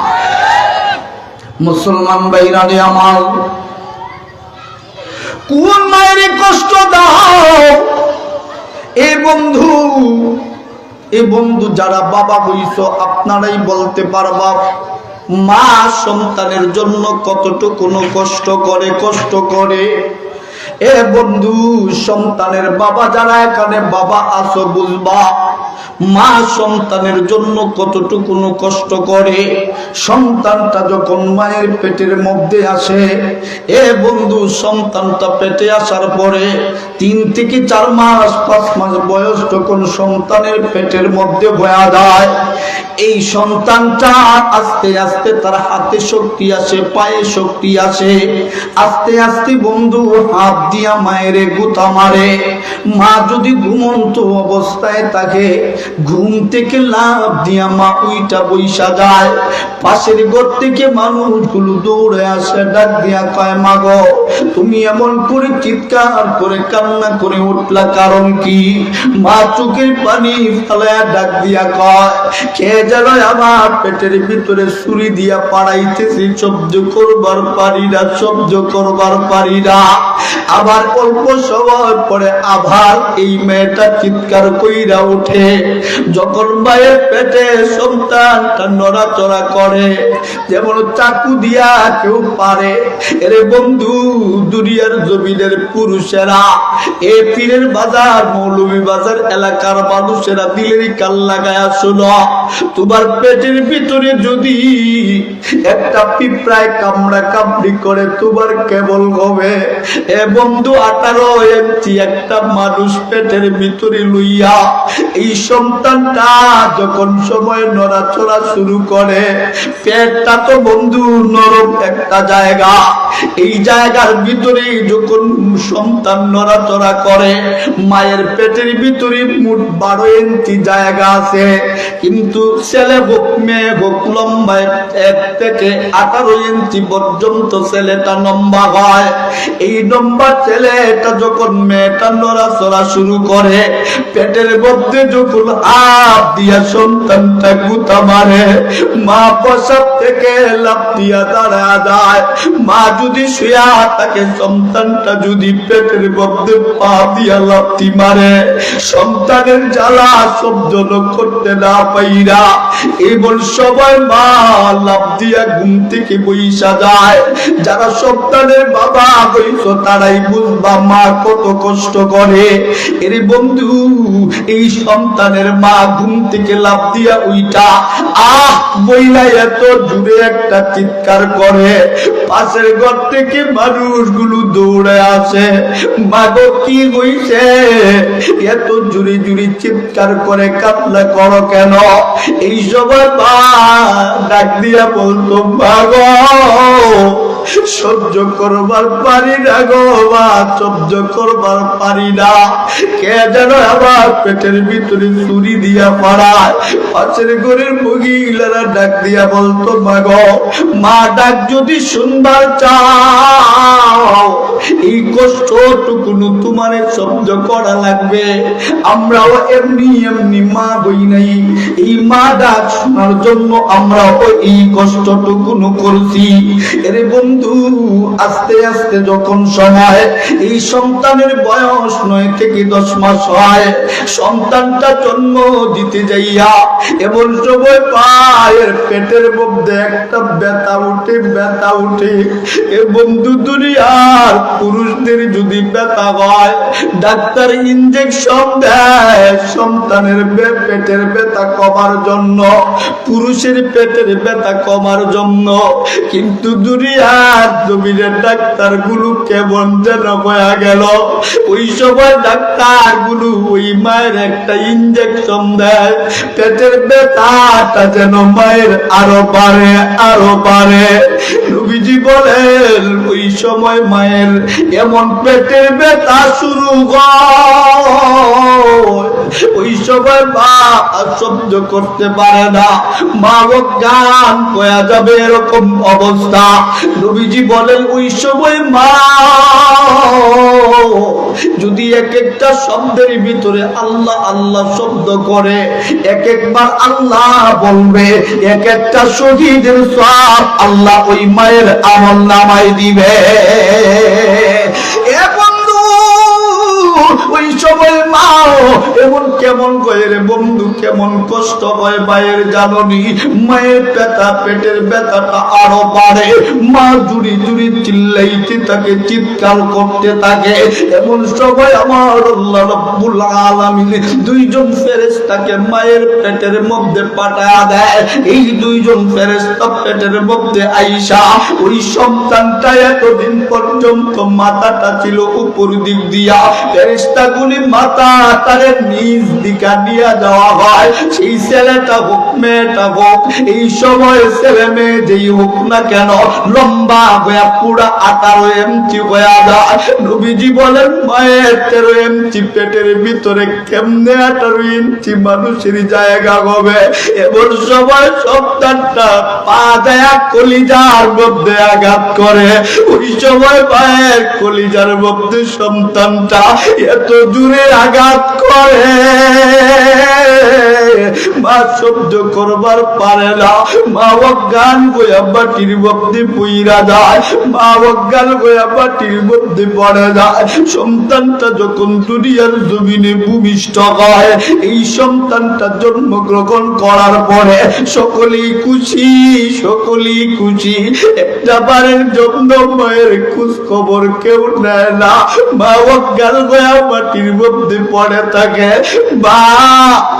মুসলমান ভাইরানে আমার, কোন মায়ের কষ্ট দাও? এ বন্ধু যারা বাবা হইছো, আপনারাই বলতে পারবা মা সন্তানের জন্য কতটুকু কষ্ট করে। এ বন্ধু, সন্তানের বাবা যারা এখানে বাবা আছো, বুঝবা মা সন্তানের জন্য কতটুকু কষ্ট করে। সন্তানটা যখন মায়ের পেটের মধ্যে আসে, এ বন্ধু সন্তানটা পেটে আসার পরে 3 থেকে 4 মাস 5 মাস বয়স যখন সন্তানের পেটের মধ্যে বয়া যায়, এই সন্তানটা আস্তে আস্তে তার হাতে শক্তি আসে, পায়ে শক্তি আসে, আস্তে আস্তে বন্ধু হাত দিয়া মায়ের গুতা মারে। মা যদি ঘুমন্ত অবস্থায় থাকে, ঘুম থেকে লাফ দিয়া মা উইটা বইসা যায়, পাশের ঘর থেকে মানুষগুলো দৌড়ে আসে, ডাক দিয়া কয়, মা গো তুমি এমন করে চিৎকার করে কান্না করে উঠলা, কারণ কি? মা চোখের পানি ফেলায়া ডাক দিয়া কয়, কে যেন আমার পেটের ভিতরে ছুরি দিয়া পাড়াইতেছি, সহ্য করবার পারি না। আবার অল্প সময় পরে আবার এই মেয়েটা চিৎকার কইরা উঠে। যখন মায়ের পেটে সন্তানটা নড়াচড়া করে, যেমন চাকু দিয়া কেউ পারে। এরে বন্ধু, দুনিয়ার জমিনের পুরুষেরা, এ পীরের বাজার, মৌলভী বাজার এলাকার মানুষেরা দিলেরই কাল লাগায়া শোনো, তোমার পেটের ভিতরে যদি একটা পিঁপড়ায় কামড়া কামড়ি করে তোমার কেবল হবে। এ বন্ধু 18 ইঞ্চি একটা মানুষ পেটের ভিতরে লইয়া এই সন্তানটা যখন সময় নড়াচড়া শুরু করে, পেটটা তো বন্ধু নরম একটা জায়গা, এই জায়গার ভিতরে যখন সন্তান নড়াচড়া করে, মায়ের পেটের ভিতরে মোট 12 ইঞ্চি জায়গা আছে, কিন্তু ছেলে হোক মেয়ে হোক লম্বায় 1 থেকে 18 ইঞ্চি পর্যন্ত ছেলেটা লম্বা হয়। এই লম্বা ছেলেটা যখন মেয়েটা নড়াচড়া শুরু করে, পেটের মধ্যে যখন হাত দিয়া সন্তানটা গুতা মারে, মা প্রসাব থেকে লাফ দিয়া দাঁড়া যায়। মা যদি শুয়া থাকে, সন্তানটা যদি পেটের মধ্যে পা দিয়া লাফতি মারে, সন্তানের জ্বালা শব্দ করতে না পাইরা এমন সবাই মা লাফ দিয়া ঘুম থেকে বইসা যায়। যারা সন্তানের বাবা হইছ তারাই বুঝবা মা কত কষ্ট করে। এর বন্ধু, এই সন্তানের মা ঘুম থেকে লাফ দিয়া উইটা আহ বইলা এত জুড়ে একটা চিৎকার করে, পাশের ঘর থেকে মানুষগুলো দৌড়ে আসে, মা গো কি হইছে, এত জুড়ে জুড়ে চিৎকার করে কাতলা করো কেন? এই সবার মা ডাক দিয়া বলতো, মা গো সহ্য করবার পারি না গো মা, সহ্য করবার পারি না। কে যেন আমার পেটের ভিতরে ছুরি দিয়া পড়ায়। পাশের ঘরের মহিলারা ডাক দিয়া বলতো, মা গো, মা ডাক যদি শুনবার চাও এই কষ্টটুকুনো তোমার সহ্য করা লাগবে। আমরাও এমনি এমনি মা বই নাই, এই মা ডাক শোনার জন্য আমরাও এই কষ্টটুকুনো করছি। এরে বন্ধু, আস্তে আস্তে যখন সময় এই সন্তানের বয়স 9 থেকে 10 মাস হয়, সন্তানটা জন্ম দিতে যাইয়া এমন সময় পায়ের পেটের মধ্যে একটা ব্যথা উঠে, ব্যথা উঠে। এ বন্ধু, দুনিয়ার পুরুষদের যদি ব্যথা হয়, ডাক্তার ইনজেকশন দেয় সন্তানের পেটের ব্যথা কমার জন্য, পুরুষের পেটের ব্যথা কমার জন্য, কিন্তু দুনিয়ার জমিনের ডাক্তার গুলো কেমন যেন হয়ে গেল। ওই সময় ডাক্তার গুলো ওই মায়ের একটা ইনজেকশন দেয়, পেটের ব্যথাটা যেন মায়ের আরো বাড়ে, আরো বাড়ে। নবীজি বলেন, ওই সময় মায়ের এমন পেটের ব্যথা শুরু হয়, ওই সময় মা সহ্য করতে পারে না, মা গান কয়া যাবে এরকম অবস্থা। নবীজি বলেন, ওই সময় মা যদি এক একটা শব্দের ভিতরে আল্লাহ আল্লাহ শব্দ করে, এক একবার আল্লাহ বলবে, এক একটা শহীদের সওয়াব আল্লাহ ওই মায়ের আমল নামায় দিবে। এ বন্ধু, ওই সময় মা এমন কেমন করে রে বন্ধু, কেমন কষ্ট হয় মায়ের জাননি। মায়ের ব্যথা, পেটের ব্যথাটা আরো বাড়ে, মা জুড়ি জুড়ি চিল্লাইতে থাকে, চিৎকার করতে থাকে। এমন সময় আমার আল্লাহ রাব্বুল আলামিন 2জন ফেরেশতাকে মায়ের পেটের মধ্যে পাঠায়া দেয়। এই 2জন ফেরেশতা পেটের মধ্যে আইসা ওই সন্তানটা এতদিন পর্যন্ত মাথাটা ছিল উপর দিক দিয়া, ফেরেশতাগুলি মাথা তার নিজ দিকে নিয়ে যাওয়া হয়। সেই ছেলেটা হোক মেয়েটা হোক, এই সময় ছেলে মেয়ে যেই হোক না কেন, লম্বা হয়ে পুরা 18 ইঞ্চি হয়ে যায়। নবীজি বলেন, মায়ের 13 ইঞ্চি পেটের ভিতরে কেমনে 18 ইঞ্চি মানুষের জায়গা হবে? এমন সময় সন্তানটা পা দেয়া কলিজার মধ্যে আঘাত করে। ওই সময় মায়ের কলিজার মধ্যে সন্তানটা এত জোরে আঘাত করে, মা সহ্য করবার পারে না। মা অজ্ঞান হইয়া বাটির মধ্যে পইরা যায়, মা অজ্ঞান হইয়া বাটির মধ্যে পড়ে যায়। সন্তানটা যখন দুনিয়ার জমিনে ভূমিষ্ঠ হয়, এই সন্তানটা জন্মগ্রহণ করার পরে সকলেই খুশি, সকলেই খুশি। একটা বারের জন্য মায়ের খোঁজ খবর কেউ নেয় না। মা অজ্ঞান হইয়া মাটির মধ্যে পড়ে থাকে। বা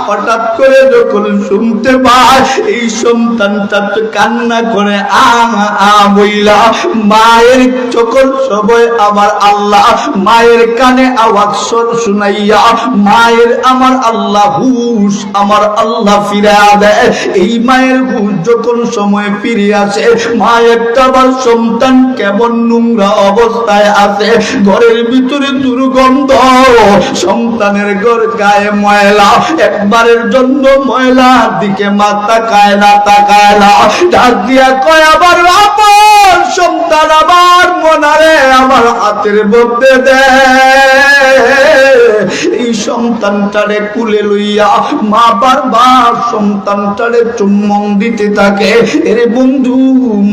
হঠাৎ করে যখন শুনতে পায় এই সন্তানটা তো কান্না করে বইলা, মায়ের যখন সবাই আমার আল্লাহ মায়ের কানে আওয়াজ শুনাইয়া মায়ের আমার আল্লাহ হুশ আমার আল্লাহ ফিরে দেয়। এই মায়ের হুশ যখন সময় ফিরে আসে, মা একটা বার সন্তান কেমন নোংরা অবস্থায় আছে, ঘরের ভিতরে দুর্গন্ধ, সন্তানের গায়ে ময়লা, একবারের জন্য ময়লার দিকে মা তাকায় না ডাক দিয়া কয় আবার আপন সন্তান আমার মনারে আমার হাতের মধ্যে দে। এই সন্তানটারে কুলে লইয়া মা বারবার সন্তানটারে চুম্বন দিতে থাকে। এরে বন্ধু,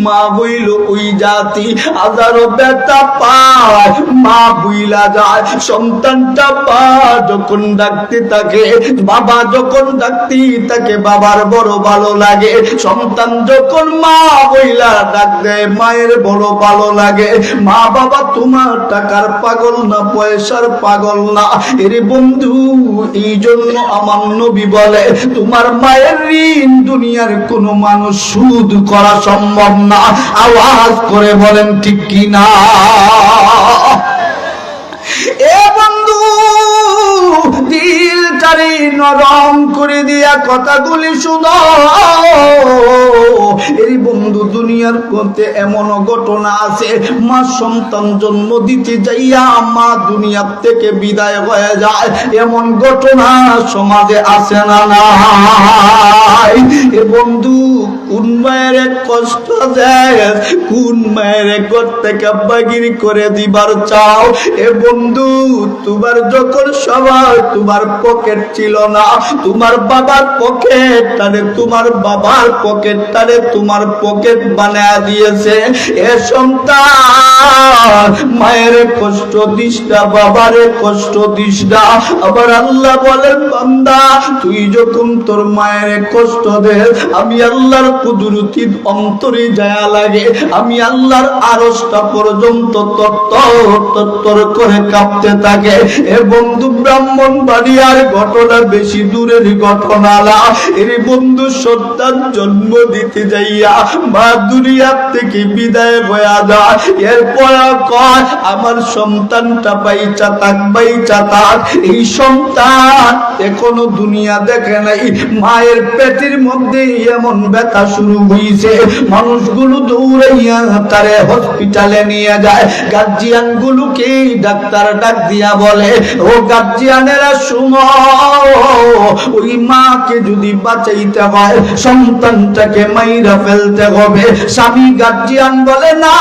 মা হইল ওই জাতি হাজারো ব্যথা পায়, মা বুইলা যায়। সন্তানটা মা যখন ডাকতে থাকে, বাবা যখন ডাকতে থাকে, বাবার বড় ভালো লাগে। সন্তান যখন মা বইলা ডাক দেয়, মায়ের বড় ভালো লাগে। মা বাবা তোমার টাকার পাগল না, পয়সার পাগল না। এরে বন্ধু, এই জন্য আমার নবী বলে তোমার মায়ের ঋণ দুনিয়ার কোন মানুষ শোধ করা সম্ভব না। আওয়াজ করে বলেন ঠিক কিনা? এ বন্ধু, দিলটারে নরম করে দিয়া কথাগুলি শুনো। এই বন্ধু, দুনিয়ার মধ্যে এমন ঘটনা আছে, মা সন্তান জন্ম দিতে যাইয়া মা দুনিয়ার থেকে বিদায় হয়ে যায়, এমন ঘটনা সমাজে আছে না নাই? এ বন্ধু, কোন মায়ের কষ্ট দেয়, কোন মায়ের ঘর থেকে বাগির করে দিবার চাও? এ বন্ধু, তোমার যখন সবাই তোমার পকেট ছিল না, তোমার বাবার পকেট টানে, তোমার বাবার পকেট টানে তোমার পকেট বানায়া দিয়েছে। এ সন্তান, মায়ের কষ্ট দিস না, বাবারে কষ্ট দিস না। আবার আল্লাহ বলেন বান্দা, তুই যখন তোর মায়ের কষ্ট দে, আমি আল্লাহর কুদরতি অন্তরে যায় লাগে, আমি আল্লাহর আরশটা পর্যন্ত তত্তর করে কাঁপতে থাকে। এ বন্ধু, ব্রাহ্মণবাড়িয়ার ঘটনা বেশি দূরের ঘটনা না। এর বন্ধু, সন্তান জন্ম দিতে যাইয়া মা দুনিয়া থেকে বিদায় হয়ে যায়, এরপর কয় আমার সন্তানটা বাইচা থাক। এই সন্তান এখনো দুনিয়া দেখে নাই, মায়ের পেটের মধ্যে এমন ব্যথা শুরু হয়েছে, মানুষগুলো দৌড়াইয়া তারে হসপিটালে নিয়ে যায়। গার্জিয়ান গুলোকে ডাক্তার ডাক দিয়া বলে, ও গার্জিয়ানেরা শুনো, ওই মাকে যদি বাঁচাইতে হয় সন্তানটাকে মাইরা ফেলতে হবে। স্বামী গার্জিয়ান বলে না,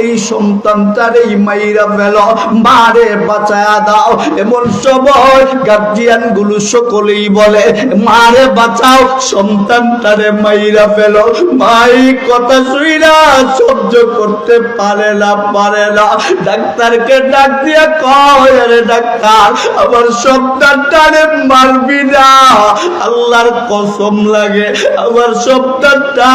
এই সন্তানটারে মাইরা ফেল, মারে বাঁচায়া দাও। এমন সময় গার্জিয়ান গুলো সকলেই বলে মারে বাঁচাও, সন্তানটারে মাইরা ফেল। মাই কথা শুইরা সহ্য করতে পারে না। ডাক্তারকে ডাক দিয়া কয়, আরে ডাক্তার, আমার সন্তানটারে মারবি না, আল্লাহর কসম লাগে, আমার সন্তানটা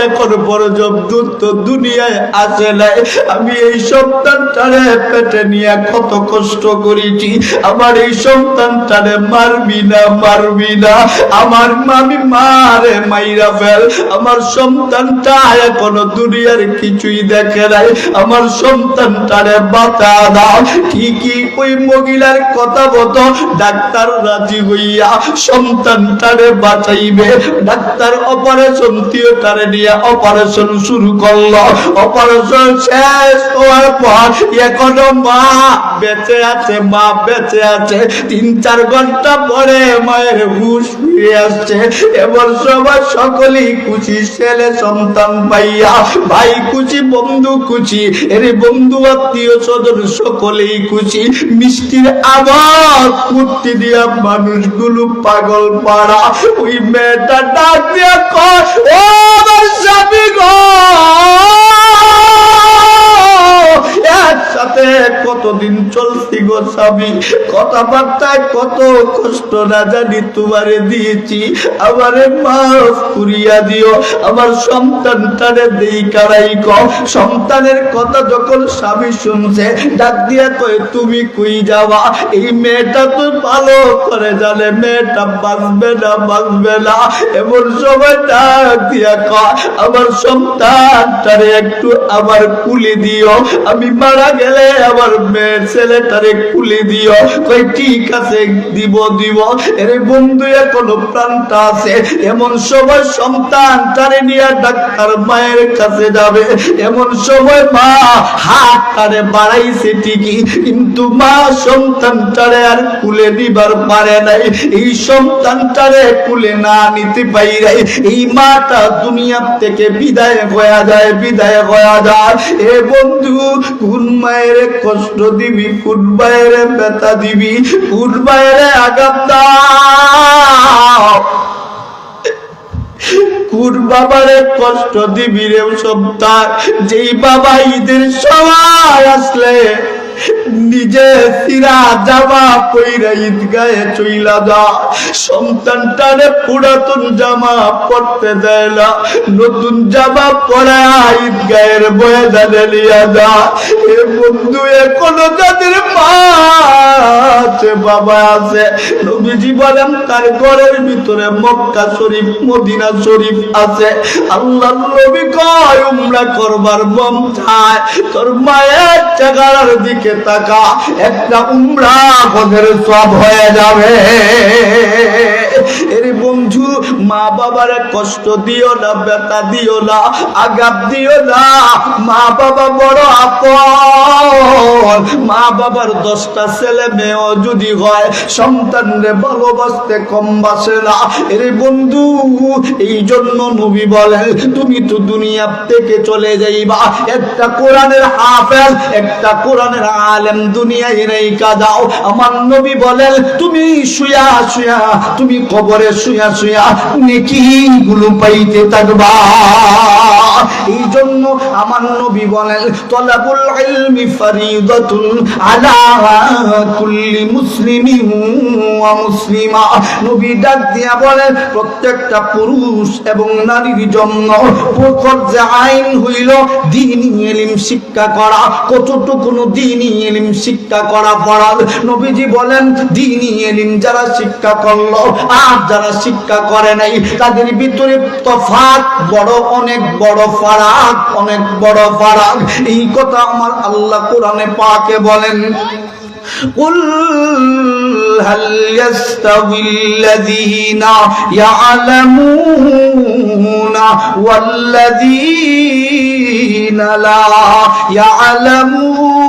এখন পর্যন্ত দুনিয়ায় আসে নাই, আমি এই সন্তানটারে পেটে নিয়ে কত কষ্ট করেছি, আমার এই সন্তানটারে মারবি না, আমার মামি মারে মাইরা ফেল, আমার সন্তানটা এখনো দুনিয়ার কিছুই দেখে নাই, আমার সন্তানটারে বাঁচা দাও। ঠিকই ওই মহিলার কথা মতো ডাক্তার রাজি হইয়া সন্তানটারে বাঁচাইবে। ডাক্তার অপারেশন থিয়েটারে নিয়ে অপারেশন শুরু করলো। অপারেশন শেষ হওয়ার পর এখনো মা বেঁচে আছে। 3-4 ঘন্টা পরে মায়ের হুঁশ ফিরে আসছে। এবার সবাই সকলেই খুশি, ছেলে সন্তান পাইয়া, ভাই খুশি, বন্ধু খুশি, এর বন্ধু আত্মীয় স্বজন সকলেই খুশি। মিষ্টির আবার মূর্তি দিয়া মানুষগুলো পাগল পাড়া। ওই মেয়েটা ডাক দিয়া কয়, ও আমার স্বামী গো, একসাথে কতদিন চলছি গো স্বামী, কথাবার্তায় কত কষ্ট না জানি তোমারে দিয়েছি, আমারে মাফ করিয়া দিও। আমার সন্তানটারে দেই কারাই সন্তানের কথা যখন স্বামী শুনছে, ডাক দিয়া কয় তুমি কই যাবা? এই মেয়েটা তো ভালো করে জানে মেয়েটা বাঁচবে না বাঁচবে না। এমন সময় ডাক দিয়া কয় আমার সন্তানটারে একটু আমার কুলি দিও, আমি মারা গেলে আমার মেয়ের ছেলেটারে কুলি দিও। কই ঠিক আছে দিব দিব। এরে বন্ধু এখনো প্রাণটা আছে। এমন সময় সন্তানটারে নিয়ে ডাক্তার মায়ের কাছে যাবে, এমন সময় মা হাতটারে বাড়াইছে ঠিকই, কিন্তু মা সন্তানটারে আর কুলে নিবার পারে নাই। এই সন্তানটারে কুলে না নিতে পাইরাই এই মাটা দুনিয়া থেকে বিদায় হয়ে যায়, বিদায় হয়ে যায়। এ বন্ধু, কোন মায়ের কষ্ট দিবি, কোন মায়ের ব্যথা দিবি, কোন মায়ের আঘাত দাও, কোন বাবারে কষ্ট দিবি রে সন্তান? যেই বাবা ঈদের সময় আসলে নিজে সিরা জামা পইরা ঈদগাহে চইলা যায়, সন্তানটারে পুরাতন জামা পরতে দেয় না, নতুন জামা পরা ঈদগাহের ময়দানে নিয়ে যায়। এ বন্ধু, এখনো যাদের মা আছে বাবা আছে, নবীজি বলেন তার ঘরের ভিতরে মক্কা শরীফ মদিনা শরীফ আছে। আল্লাহর নবী কয় উমরা করবার মন চায়, তোর মায়ের চেহারার দিকে তাকা, একটা উমরা হজের সওয়াব হয়ে যাবে। এর বন্ধু, মা বাবার কষ্ট দিও না, ব্যথা দিও না, আঘাত দিও না। মা বাবা বড় আপন। মা বাবার 10টা ছেলে মেয়েও যদি হয়, সন্তানরে ভালোবাসতে কম বাসে না। এর বন্ধু, এই জন্য নবী বলেন তুমি তো দুনিয়া থেকে চলে যাইবা, একটা কোরআনের হাফেজ, একটা কোরআনের আলেম দুনিয়ায় রেখা দাও। আমার নবী বলেন তুমি শুয়া শুয়া, তুমি কবরে শুয়া শুয়া নেকি গুলো পাইতে থাকবা। এই জন্য আমার নবী বলেন তলাবুল ইলমি ফরিদাতুন আলা কুল্লি মুসলিমিন ওয়া মুসলিমা। নবী ডাক দিয়া বলেন প্রত্যেকটা পুরুষ এবং নারীর জন্য ফরজে আইন হইল দ্বীনি ইলম শিক্ষা করা। কতটুকু দ্বীনি ইলম শিক্ষা করা ফরজ? নবীজি বলেন দ্বীনি ইলম যারা শিক্ষা করলো আর যারা শিক্ষা করে নাই তাদের ভিতরে তফাৎ বড়, অনেক বড় ফারাক, অনেক বড় ফারাক। এই কথা আমার আল্লাহ কোরআনে পাকে বলেন قل هل يستوي الذين يعلمون والذين لا يعلمون।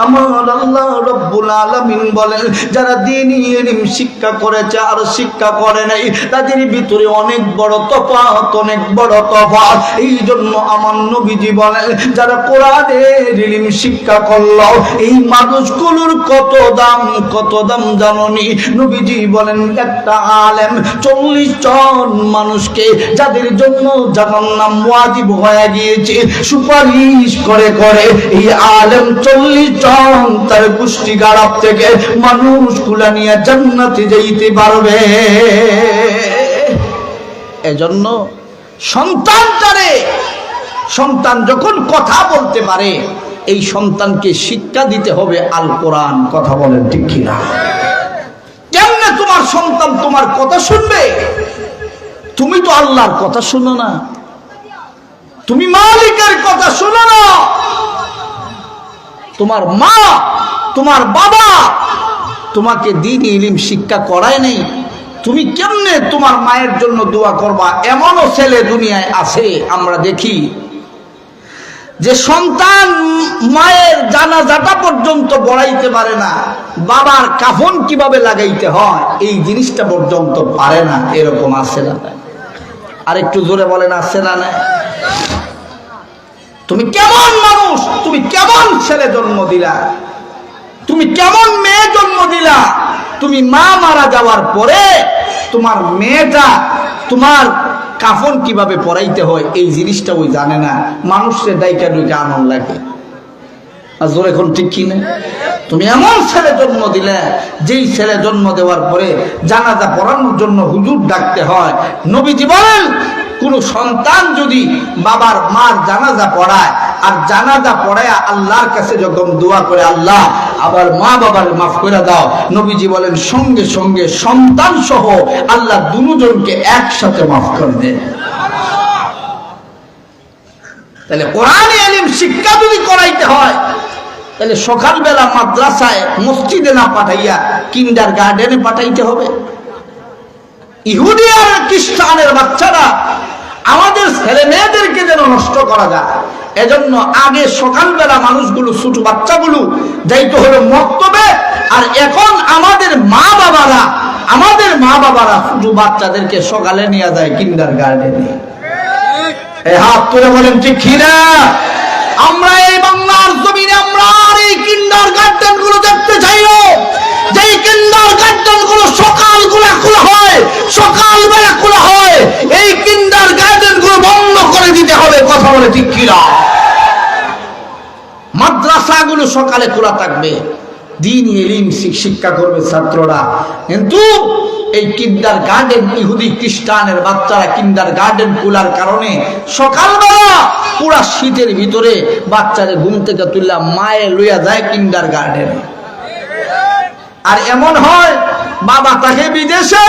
আমার আল্লাহ রব্বুল আলামিন বলেন যারা দ্বীনি ইলম শিক্ষা করেছে আর শিক্ষা করে নাই তাদের ভিতরে অনেক বড় তফাৎ, অনেক বড় তফাৎ। এই জন্য আমার নবীজি বলেন যারা কোরআনের ইলম শিক্ষা করলো এই মানুষগুলোর কত দাম, কত দাম জানোনি? নবীজি বলেন একটা আলেম 40 জন মানুষকে যাদের জন্য জাহান্নাম ওয়াজিব হয়ে গিয়েছে সুপারিশ করে করে এই আলেম 40 জন তার গোষ্ঠী গাড়াপ থেকে মানুষগুলা নিয়ে জান্নাতে যাইতে পারবে। এজন্য সন্তান যখন কথা বলতে পারে এই সন্তানকে শিক্ষা দিতে হবে আল কোরআন। কথা বলেন ঠিক কিনা? কেমনে তোমার সন্তান তোমার কথা শুনবে? তুমি তো আল্লাহর কথা শুনো না, তুমি মালিকের কথা শুনো না। তোমার মা, তোমার বাবা তোমাকে দ্বীনি ইলম শিক্ষা করায় নাই, তুমি কেমনে তোমার মায়ের জন্য দোয়া করবা? এমনও ছেলে দুনিয়ায় আছে আমরা দেখি যে সন্তান মায়ের জানাজাটা পর্যন্ত পড়াইতে পারে না, বাবার কাফন কিভাবে লাগাইতে হয় এই জিনিসটা পর্যন্ত পারে না। এরকম আছে না? আর একটু জোরে বলেন আছে না? না? তুমি কেমন মানুষ, তুমি কেমন ছেলে জন্ম দিলা, তুমি কেমন মেয়ে জন্ম দিলা? তুমি মা মারা যাওয়ার পরে তোমার মেয়েটা তোমার কাফন কিভাবে পরাইতে হয় এই জিনিসটা ওই জানে না, মানুষের ডাইকা ডুইকা আনন্দ লাগে। আর জোর এখন ঠিক কিনা? তুমি এমন ছেলে জন্ম দিলে, যেই ছেলে জন্ম দেওয়ার পরে জানাজা পড়ানোর জন্য হুজুর ডাকতে হয়। নবীজি বলেন, কোন সন্তান যদি বাবার মার জানাজা পড়ায় আর জানাজা পড়ায় আল্লাহর কাছে যখন দোয়া করে, আল্লাহ আবার মা বাবার মাফ করে দাও, নবীজি বলেন সঙ্গে সঙ্গে সন্তান সহ আল্লাহ দুজনকে একসাথে মাফ করে দেন। তাহলে কোরআনে ইলম শিক্ষা যদি করাইতে হয়, তাহলে সকালবেলা মাদ্রাসায় মসজিদে না পাঠাইয়া কিন্ডার গার্ডেনে পাঠাইতে হবে। ইহুদি আর খ্রিস্টানের বাচ্চারা আমাদের ছেলে মেয়েদেরকে যেন নষ্ট করা যায়, এজন্য আগে সকালবেলা মানুষগুলো ছোট বাচ্চাগুলো যাইতে হলো মক্তবে। আর এখন আমাদের মা বাবারা ছোট বাচ্চাদেরকে সকালে নিয়ে যায় কিন্ডার গার্ডেনে। এই হাত তুলে বলেন ঠিক কিনা? আমরা এই বাংলার জমিনে আমরা আর এই কিন্ডার গার্ডেন গুলো দেখতে চাইও, যেই কিন্ডার গার্ডেন গুলো সকালবেলা খোলা হয়, সকালবেলা খোলা হয়, এই কিন্ডার গার্ডেন গুলো বন্ধ করে দিতে হবে। কথা বলে ঠিক কিনা? মাদ্রাসাগুলো সকালে খোলা থাকবে, দ্বীনি ইলম শিক্ষা করবে ছাত্ররা। কিন্তু এই কিন্ডার গার্ডেন, ইহুদি খ্রিস্টানের বাচ্চারা কিন্ডার গার্ডেন খোলার কারণে সকালবেলা পুরা শীতের ভিতরে বাচ্চাদের ঘুম থেকে তুললা মায়ে লইয়া যায় কিন্ডার গার্ডেনে। আর এমন হয় বাবা তাকে বিদেশে,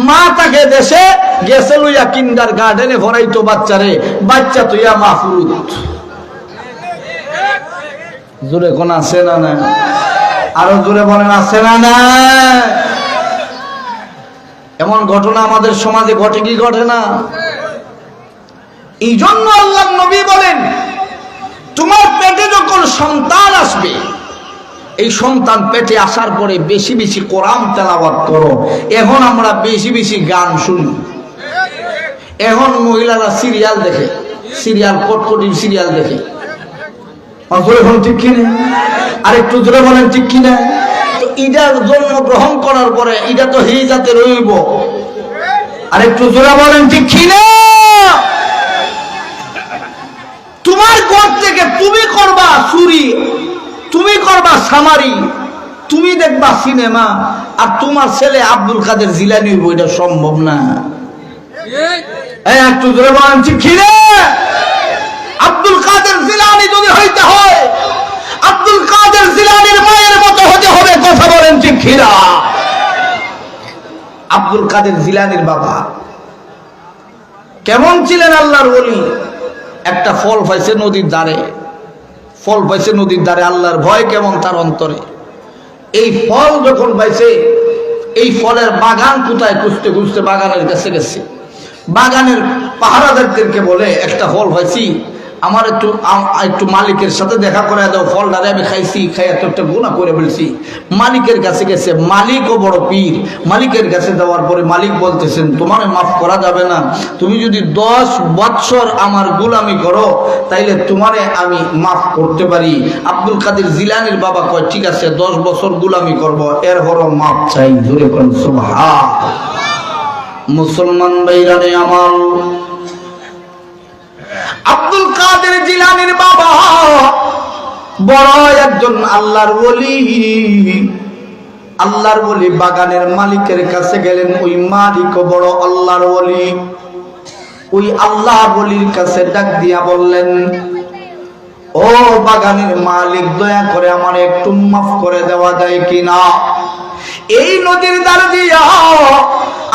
মা তাকে দেশে, গেছে লইয়া কিন্ডার গার্ডেনে ভরাইতো বাচ্চারে, বাচ্চা তো ইয়া মাহফুরুত। জোরে কোন আছে না? না আরো জোরে বলেন আছে না? না এমন ঘটনা আমাদের সমাজে ঘটে কি ঘটে না? এই জন্য আল্লাহ নবী বলেন, তোমার পেটে যখন সন্তান আসবে, এই সন্তান পেটে আসার পরে বেশি বেশি কোরআন তেলাওয়াত করো। এখন আমরা বেশি বেশি গান শুনি, এখন মহিলারা সিরিয়াল দেখে, সিরিয়াল কটকটির সিরিয়াল দেখে। এখন ঠিক কিনা? আর একটু জোরে বলেন ঠিক কিনা? ইটার জন্ম গ্রহণ করার পরে এটা তো হি জাতে রইব। আর একটু জোরে বলেন ঠিক কিনা? তোমার ঘর থেকে তুমি করবা চুরি, তুমি করবা সামারি, তুমি দেখবা সিনেমা, আর তোমার ছেলে আব্দুল কাদের জিলানি হইব, এটা সম্ভব না। একটু জোরে বলেন ঠিক কিনা? আব্দুল কাদের জিলানি যদি হইতে হয়, আব্দুল কাদের জিলানির মায়ের মতো হতে হবে। কথা বলেন ঠিক কিনা? আব্দুল কাদের জিলানির বাবা কেমন ছিলেন আল্লাহর ওলি? একটা ফল পাইছে নদীর ধারে, ফল পাইছে নদীর ধারে, আল্লাহর ভয় কেমন তার অন্তরে। এই ফল যখন পাইছে, এই ফলের বাগান কোথায় খুঁজতে খুঁজতে বাগানের কাছে গেছে। বাগানের পাহারাদারদেরকে বলে, একটা ফল পাইছি, আমার একটু মালিকের সাথে দেখা করে দাও, ফলটারে আমি খাইছি, খাইয়া তো একটা গুনাহ করে বলছি। মালিকের কাছে গেছে, মালিকও বড় পীর। মালিকের কাছে যাওয়ার পরে মালিক বলতেছেন, তোমার মাফ করা যাবে না, তুমি যদি 10 বছর আমার গোলামি করো তাইলে তোমারে আমি মাফ করতে পারি। আব্দুল কাদের জিলানির বাবা কয়, ঠিক আছে 10 বছর গোলামি করব, এর হলো মাফ চাই। জোরে করেন সুবহান। মুসলমান ভাইরানে আমার, আব্দুল কাদের জিলানির বাবা বড় একজন আল্লাহর ওলি। আল্লাহর ওলি বাগানের মালিকের কাছে গেলেন, ওই মালিকও বড় আল্লাহর ওলি। ওই আল্লাহর ওলির কাছে ডাক দিয়া বললেন, ও বাগানের মালিক, দয়া করে আমার একটু মাফ করে দেওয়া যায় কিনা? এই নদীর ধার দিয়া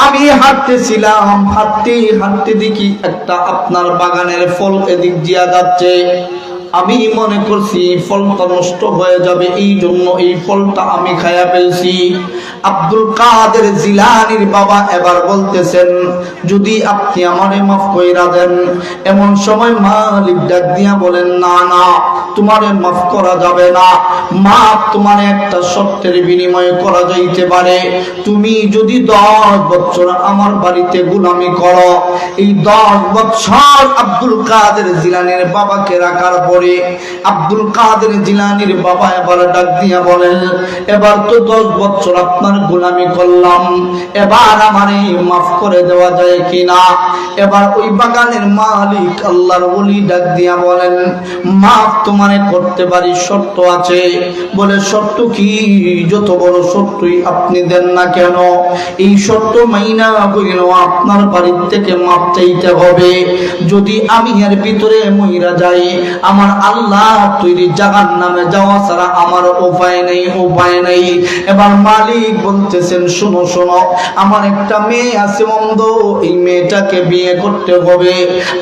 আমি হাঁটতেছিলাম, হাঁটতে হাঁটতে দেখি একটা আপনার বাগানের ফল এদিক দিয়া যাচ্ছে। আমি মনে করছি ফলটা নষ্ট হয়ে যাবে, এই জন্য এই ফলটা আমি খাইয়া ফেলছি। আব্দুল কাদের জিলানির বাবা এবার বলতেছেন, যদি আপনি আমারে মাফ কইরা দেন। এমন সময় মালিক ডাক দিয়া বলেন, না না, তোমারে মাফ করা যাবে না। মাফ তোমার একটা শর্তের বিনিময়ে করা যাইতে পারে। তুমি যদি 10 বছর আমার বাড়িতে গোলামি করো, এই 10 বছর আব্দুল কাদের জিলানীর বাবাকে রাখার পরে আব্দুল কাদের জিলানীর বাবা এবার ডাক দিয়া বলেন, এবার তো 10 বছর আপনার গোলামি করলাম, এবার আমারে মাফ করে দেওয়া যায় কিনা? এবার ওই বাগানের মালিক আল্লাহর ওলি ডাক দিয়া বলেন, মাফ তোমারে করতে পারি, শর্ত আছে। বলে শর্ত কি? যত বড় শর্তই আপনি দেন না কেন, এই শর্ত মাইনা হইল আপনার বাড়ির থেকে মাপ চাইতে হবে। যদি আমি এর ভিতরে মহিরা যাই, আমার আল্লাহ তৈরি জাহান্নামে যাওয়া ছাড়া আমার উপায় নেই, উপায় নেই। এবার মালিক বলতেছেন, শোনো শোনো, আমার একটা মেয়ে আছে অন্ধ, এই মেয়েটাকে বিয়ে করতে হবে।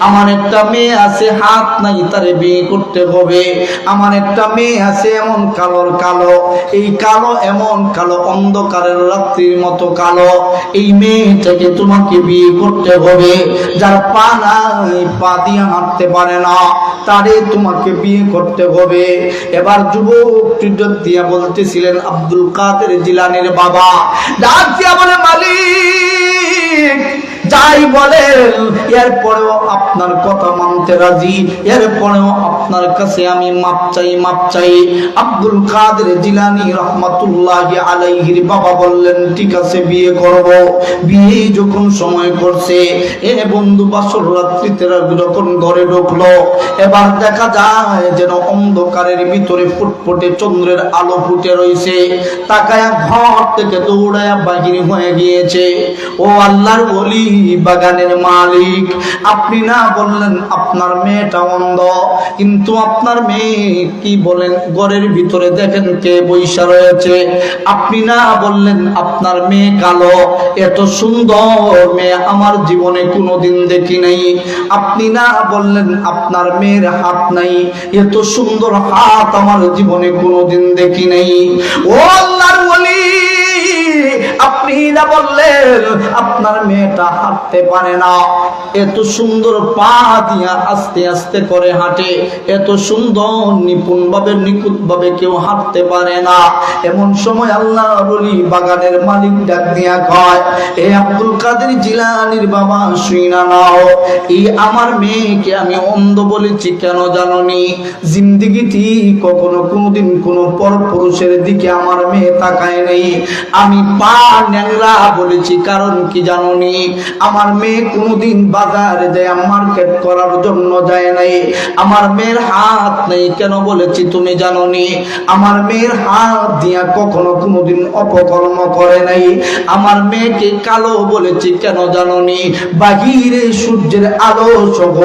আমার একটা মেয়ে আছে হাত নাই, তারে বিয়ে করতে হবে। আমার একটা মেয়ে আছে এমন কালোর কালো, এই কালো এমন কালো অন্ধকারের রাত্রির মতো কালো, এই মেয়েটাকে তোমাকে বিয়ে করতে হবে। যার পা নাই, পা দিয়ে হাঁটতে পারে না, তারে তোমাকে বিয়ে করতে হবে। এবার যুবক দিয়া বলতেছিলেন আব্দুল কাদের জিলানীর বাবা ডাক দিয়া বলে, মালিক যাই বলেন, এরপরেও আপনার কথা মানতে রাজি, এরপরেও আপনার কাছে আমি মাপ চাই, মাপ চাই। আব্দুল কাদের জিলানী রহমাতুল্লাহি আলাইহির বাবা বললেন, ঠিক আছে বিয়ে করব। বিয়ে যখন সময় করছে, এ বন্ধু বাসর রাত্রিতে যখন ঘরে ঢুকলো, এবার দেখা যায় যেন অন্ধকারের ভিতরে ফুটফুটে চন্দ্রের আলো ফুটে রয়েছে। তাকায়া ঘর থেকে দৌড়ায়া বাহির হয়ে গিয়েছে। ও আল্লাহর ওলি, বাগানের মালিক, আপনি না বললেন আপনার মেয়েটা অন্ধ, কিন্তু আপনার মেয়ে কি বলেন ঘরের ভিতরে দেখেন কে বৈশা রয়েছে। আপনি না বললেন আপনার মেয়ে কালো, এত সুন্দর মেয়ে আমার জীবনে কোনোদিন দেখি নাই। আপনি না বললেন আপনার মেয়ের হাত নাই, এত সুন্দর হাত আমার জীবনে কোনোদিন দেখি নাই। ও আল্লাহর ওলি, আপনি না বললেন আপনার মেয়েটা হাঁটতে পারে না, এত সুন্দর পা দিয়া আস্তে আস্তে করে হাঁটে, এত সুন্দর নিপুণ ভাবে নিখুঁত ভাবে কেউ হাঁটতে পারে না। এমন সময় আল্লাহর ওলি বাগানের মালিক ডাক দিয়া কয়, এ আব্দুল কাদের জিলানীর বাবা শুইনা নাও, এই আমার মেয়েকে আমি অন্ধ বলেছি কেন জানোনি? জিন্দেগিতে কখনো কোনোদিন কোনো পরপুরুষের দিকে আমার মেয়ে তাকায় নেই। আমি পা ন্যাংরা বলেছি কারণ কি জানোনি? আমার মেয়ে কোনোদিন বাজারে যায় মার্কেট করার জন্য যায় নাই। আমার মেয়ের হাত নেই কেন বলেছি তুমি জানোনি? আমার মেয়ের হাত দিয়া কখনো কোনোদিন অপকর্ম করে নাই। আমার মেয়েকে কালো বলেছি কেন জানোনি? বাহিরে সূর্যের আলো সহ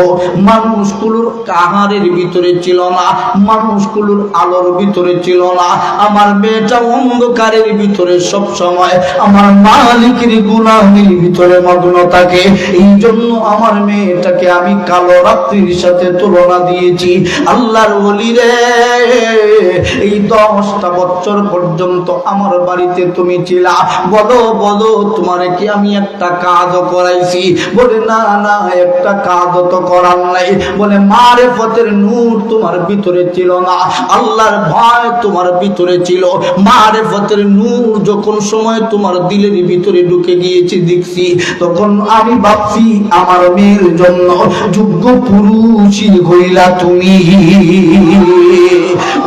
মানুষগুলোর কাহারের ভিতরে ছিল না, মানুষগুলোর আলোর ভিতরে ছিল না। আমার মেয়েটা অন্ধকারের ভিতরে সব সময় আমার মালিকের গুনাহের ভিতরে মগ্ন থাকে। এই জন্য আমার মেয়েটাকে আমি কালো রাত্রির সাথে তুলনা দিয়েছি। আল্লাহর ওলি রে, এই 10টা বছর পর্যন্ত আমার বাড়িতে তুমি ছিলা, বলো বলো তোমারে কি আমি একটা কাজও করাইছি? বলে না না, একটা কাজও তো করার নাই। বলে মারিফতের নূর তোমার ভিতরে ছিল না, আল্লাহর ভয় তোমার ভিতরে ছিল। মারিফতের নূর যখন সময় তোমার দিলের ভিতরে ঢুকে গিয়েছে দেখছি, তখন আমি ভাবছি আমার মেয়ের জন্য যোগ্য পুরুষই হইলা তুমি।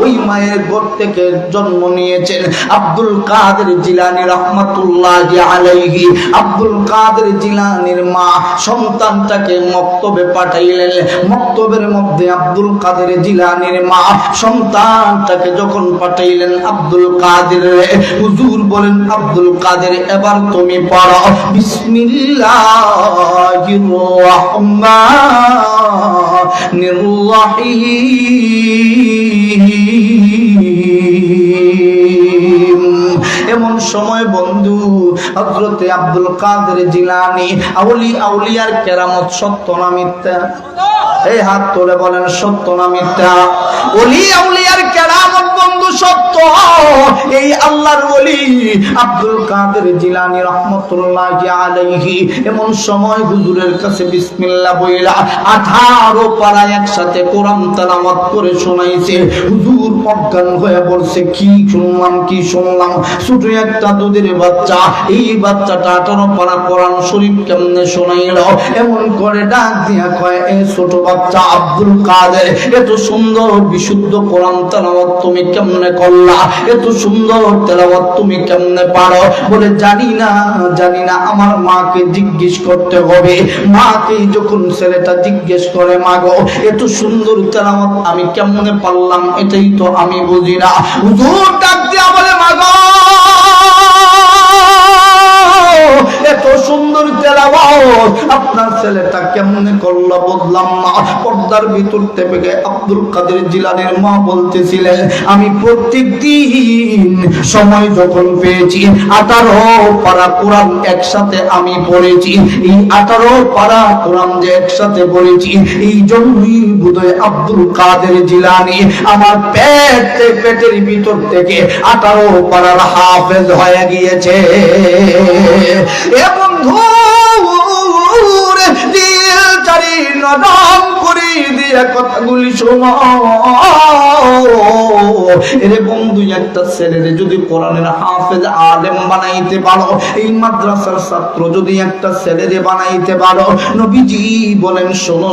ওই মায়ের ঘর থেকে জন্ম নিয়েছেন আব্দুল কাদের জিলানী রহমাতুল্লাহি আলাইহি। আব্দুল কাদের জিলানীর মা সন্তানটাকে মক্তবে পাঠাইলেন। মক্তবের মধ্যে আব্দুল কাদের জিলানীর মা সন্তানটাকে যখন পাঠাইলেন, আব্দুল কাদের হুজুর বলেন, আব্দুল কাদের এবার তুমি পড়ো বিসমিল্লাহির রহমানির রহিম। এমন সময় বন্ধু হযরতে আব্দুল কাদের জিলানী, আউলিয়ার কেরামত সত্য না মিথ্যা? এই হাত তুলে বলেন সত্য না মিথ্যা? ওলি আউলিয়ার কেরামত বন্ধু সত্য এই আল্লাহর ওলি আব্দুল কাদের জিলানী রাহমাতুল্লাহি আলাইহি এমন সময় হুজুরের কাছে বিসমিল্লাহ বইলা 18 পারা একসাথে কোরআন তেলাওয়াত করে শোনাইছে। হুজুর অজ্ঞান হয়ে বলছে কি শুনলাম ছোট একটা দুধের বাচ্চা, এই বাচ্চাটা 18 পারা কোরআন শরীফ কেমনে শোনাইল? এমন করে ডাক দিয়া কয়, এ ছোট বাচ্চা আব্দুল কাদের, এত সুন্দর বিশুদ্ধ কোরআন তেলাওয়াত তুমি কেমনে করলা? এত সুন্দর তেলাওয়াত তুমি কেমনে পারো? বলে জানি না আমার মাকে জিজ্ঞেস করতে হবে। মাকে যখন ছেলেটা জিজ্ঞেস করে, মা গো এত সুন্দর তেলাওয়াত আমি কেমনে পারলাম, এটাই তো আমি বুঝি না। হুজুর ডাক দিয়া বলে, মা গো এত সুন্দর তেলাওয়াত আপনার ছেলেটা কেমনে করলো বললাম না। পর্দার ভিতর থেকে আব্দুল কাদের জিলানীর মা বলতেছিলেন, আমি প্রত্যেক দিন সময় যখন পেয়েছি 18 পারা কোরআন একসাথে আমি পড়েছি। এই 18 পারা কোরআন যে একসাথে পড়েছি, এই জন্যই বোধহয় আব্দুল কাদের জিলানী আমার পেটের ভিতর থেকে 18 পারার হাফেজ হয়ে গিয়েছে। এ বন্ধু দিল চারি নরম করে দিয়ে কথাগুলি শোনো। এরে বন্ধু, একটা ছেলেরে যদি কোরআনের হাফেজ আলেম বানাইতে পারো, এই মাদ্রাসার ছাত্র যদি একটা ছেলেরে বানাইতে পারো, নবীজি বলেন শোনো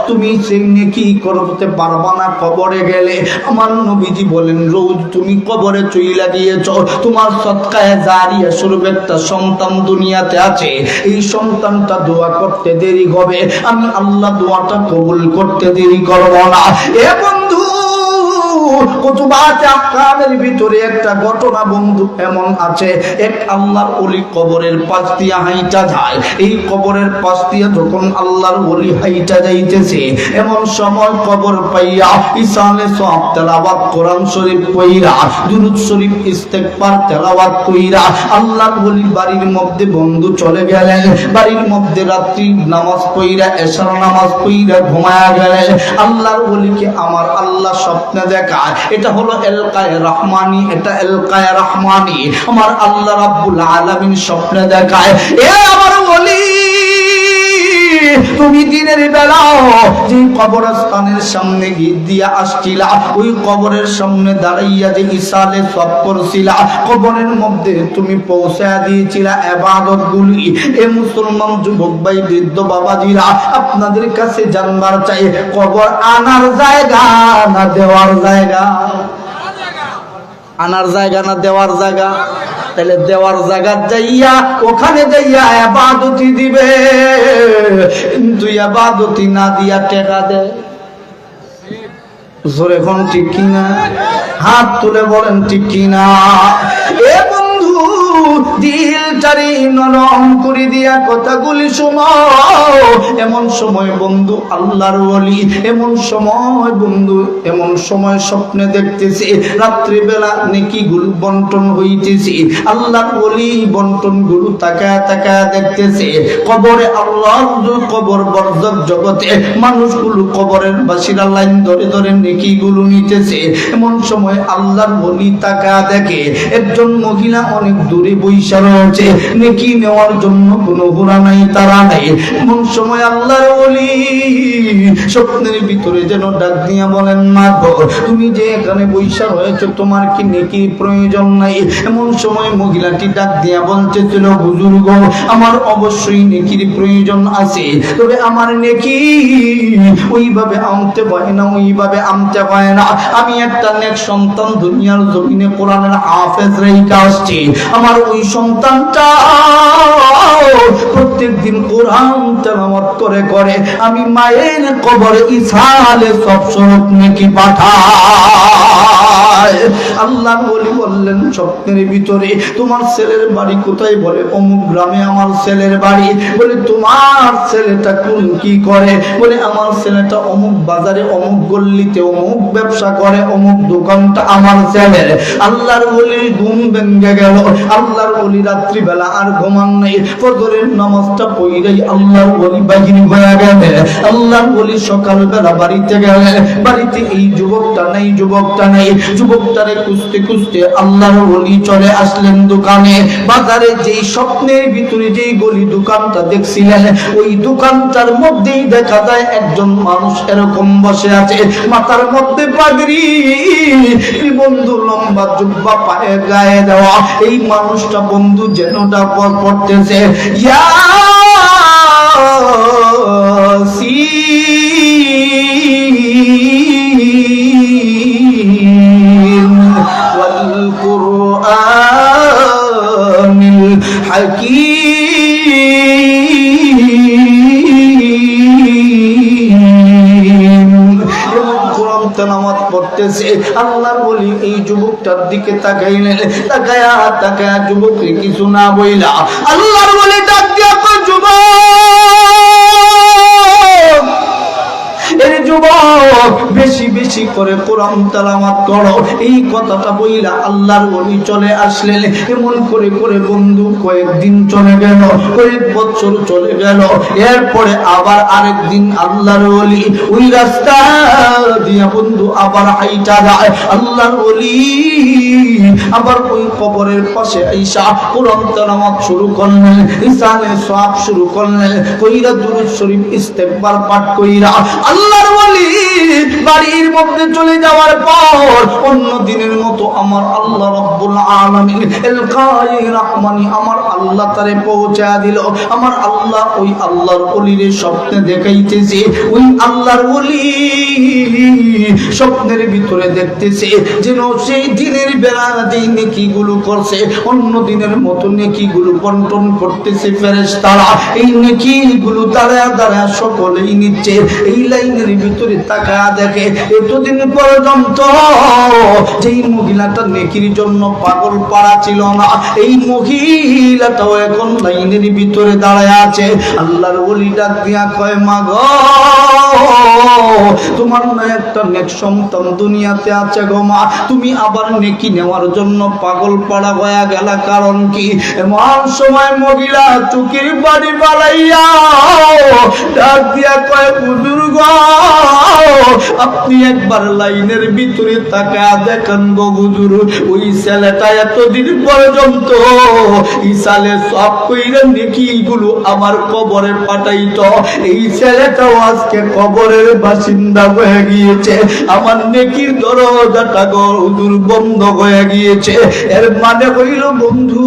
তুমি সেই নেকি করতে পারবা না কবরে গেলে। আমার নবীজি বলেন রোজ তুমি কবরে চইলা গিয়েছো, তোমার সদকায়ে জারিয়া স্বরূপ একটা সন্তান দুনিয়াতে আছে, এই সন্তানটা দোয়া করতে দেরি হবে, আমি আল্লাহ দোয়াটা কবুল করতে দেরি করব না। এ বন্ধু কুতুবাতে আহকামের ভিতরে একটা ঘটনা বন্ধু এমন আছে, এক আল্লাহর ওলি কবরের পাশ দিয়ে হাইটা যায়। এই কবরের পাশ দিয়ে যখন আল্লাহর ওলি হাইটা যাইতেছে, এমন সময় কবর পাইয়া ইসালে সওয়াব তেলাওয়াত কোরআন শরীফ পড়া, দুরূদ শরীফ ইস্তেগফার তেলাওয়াত কইরা আল্লাহর ওলি বাড়ির মধ্যে বন্ধু চলে গেলেন। বাড়ির মধ্যে রাত্রি নামাজ পড়া, এশার নামাজ পড়া ঘুমায়া গেলেন। আল্লাহর ওলিকে আমার আল্লাহ স্বপ্নে দেখা, এটা হলো এলকায়ে রহমানি, এটা এলকায়ে রহমানি। আমার আল্লাহ রাব্বুল আলামিন স্বপ্নে দেখায়, এ আমার ওলি তুমি দিনের বেলা যে কবরস্থানের সামনে গিয়ে দিয়া আসছিলা, ওই কবরের সামনে দাঁড়াইয়া যে ইসালে সব করছিলা, কবরের মধ্যে তুমি পৌঁছায়া দিয়েছিলা ইবাদত গুলি। এ মুসলমান যুবক ভাই বৃদ্ধ বাবাজিরা, আপনাদের কাছে জানবার চাই, কবর আনার জায়গা না দেওয়ার জায়গা? আনার জায়গা না দেওয়ার জায়গা? তাহলে দেওয়ার জায়গা যাইয়া ওখানে যাইয়া ইবাদতি দিবে, কিন্তু ইবাদতি না দিয়া টাকা দেয়। জোরে কোন ঠিক কিনা? হাত তুলে বলেন ঠিক কিনা? এ বন্ধু দিলটারি নরম করে দিয়া কথাগুলি শোনো। এমন সময় বন্ধু আল্লাহর ওলি, এমন সময় স্বপ্নে দেখতেছে রাত্রি বেলা নেকি গুলো বন্টন হইতেছে। আল্লাহর ওলি বন্টন গুলো তাকায়া দেখতেছে। কবরে আল্লাহর কবর বরজক জগতে মানুষগুলো কবরের বাসিরা লাইন ধরে নেকি গুলো নিতেছে। এমন সময় আল্লাহর ওলি তাকায়া দেখে একজন মহিলা অনেক দূরে বৈশা রয়েছে, নেকি নেওয়ার জন্য কোনো ঘোড়া নাই, তারা নাই। এমন সময় আল্লাহর ওলি স্বপ্নের ভিতরে যেন ডাক দিয়া বলেন, মা গো তুমি যে এখানে বৈশা রয়েছে, তোমার কি নেকি প্রয়োজন নাই? এমন সময় মহিলাটি ডাক দিয়া বলতেছিল, হুজুর গো আমার অবশ্যই নেকির প্রয়োজন আছে, তবে আমার নেকি ওইভাবে আনতে হয় না, আমি একটা নেক সন্তান দুনিয়ার জমিনে কোরআনের হাফেজ রেখে আসছি। আমার ওই সন্তানটা প্রত্যেকদিন কোরআন তেলাওয়াত করে আমি মায়ের কবরে ইসালে সব স্বরূপ নেকি পাঠায়। আল্লাহ বলি বললেন স্বপ্নের ভিতরে, তোমার ছেলের বাড়ি কোথায়? বলে অমুক গ্রামে আমার ছেলের বাড়ি। বলে তোমার ছেলেটা কোন কি করে? বলে আমার ছেলেটা অমুক বাজারে, অমুক গল্লিতে, অমুক ব্যবসা করে, অমুক দোকানটা আমার ছেলের। আল্লাহর বলি ঘুম ভেঙে গেল। আল্লাহর বলি রাত্রিবেলা আর ঘুমান নাই, ফজরের নামাজটা পড়েই আল্লাহর বলি বাহির হয়ে গেলে। আল্লাহর বলি সকালবেলা বাড়িতে গেলে, বাড়িতে এই যুবকটা নেই। যুবকটারে খুঁজতে খুঁজতে আল্লাহর ওলি চলে আসলেন দোকানে। বাজারে যেই স্বপ্নের ভিতরে যেই গলি দোকানটা দেখছিলেন, ওই দোকানটার মধ্যেই দেখা যায় একজন মানুষ এরকম বসে আছে, মাথার মধ্যে পাগড়ি, বন্ধু লম্বা জুব্বা পায়ে গায়ে দেওয়া। এই মানুষটা বন্ধু যেনটা পড়তেছে ইয়াসিন ওয়াল কুরআনিল হাকীম। কোরআন তেলাওয়াত করতেছে। আল্লাহর ওলি এই যুবকটার দিকে তাকাইলেন, তাকায়া তাকায়া যুবককে কিছু না বইলা আল্লাহর ওলি ডাক দিয়া কয়, যুবক বেশি বেশি করে কোরআন তেলাওয়াত করো। এই কথাটা বইলা আল্লাহর ওলি চলে আসলেন। এমন করে করে বন্ধু কয়েকদিন চলে গেল, কয়েক বছর চলে গেল। এরপরে আবার আরেকদিন আল্লাহর ওলি ওই রাস্তা দিয়া বন্ধু আবার হাইটা যায়। আল্লাহর ওলি আবার ওই কবরের পাশে আইসা কোরআন তেলাওয়াত শুরু করলেন, ইসানে সওয়াব শুরু করলেন, কইরা দুরূদ শরীফ ইস্তেগফার পাঠ কইরা আল্লাহর ওলি বাড়ির মধ্যে চলে যাওয়ার পর অন্য দিনের মতো আমার আল্লাহ রাব্বুল আলামিন এল কায়ি রহমানি আমার আল্লাহ তারে পৌঁছা দিল। আমার আল্লাহ ওই আল্লাহর ওলির স্বপ্নে দেখাইতেছে। ওই আল্লাহর ওলি স্বপ্নের ভিতরে দেখতেছে যেন সেই দিনের বেলা যেই নেকিগুলো করছে অন্য দিনের মতো নেকিগুলো বন্টন করতেছে ফেরেশতারা। এই নেকিগুলো দাঁড়ায় দাঁড়ায় সকলেই নিচ্ছে। এই লাইনের ভিতরে তাকায়া দেখে এতদিন পর্যন্ত যেই মহিলাটা নেকির জন্য পাগল পাড়া ছিল না, এই মহিলাটাও এখন লাইনের ভিতরে দাঁড়ায় আছে। আল্লাহর ওলি ডাক দিয়া কয়, মা গো, তোমার না একটা নেক সন্তান দুনিয়াতে আছে গো মা, তুমি আবার নেকি নেওয়ার জন্য পাগল পাড়া হয়ে গেলা, কারণ কি? এমন সময় মহিলা চুকির বাড়ি বাড়াইয়া ডাক দিয়া কয়, হুজুর গো, আপনি একবার লাইনের ভিতরে তাকায়া দেখেন গো হুজুর, ওই ছেলেটা এতদিন পর্যন্ত ইসালে সব কইরা নেকিগুলো আমার কবরে পাঠাইতো, এই ছেলেটাও আজকে কবরের বাসিন্দা হয়ে গিয়েছে। আমার নেকির দরজাটা গো হুজুর বন্ধ হয়ে গিয়েছে। এর মানে হইল বন্ধু,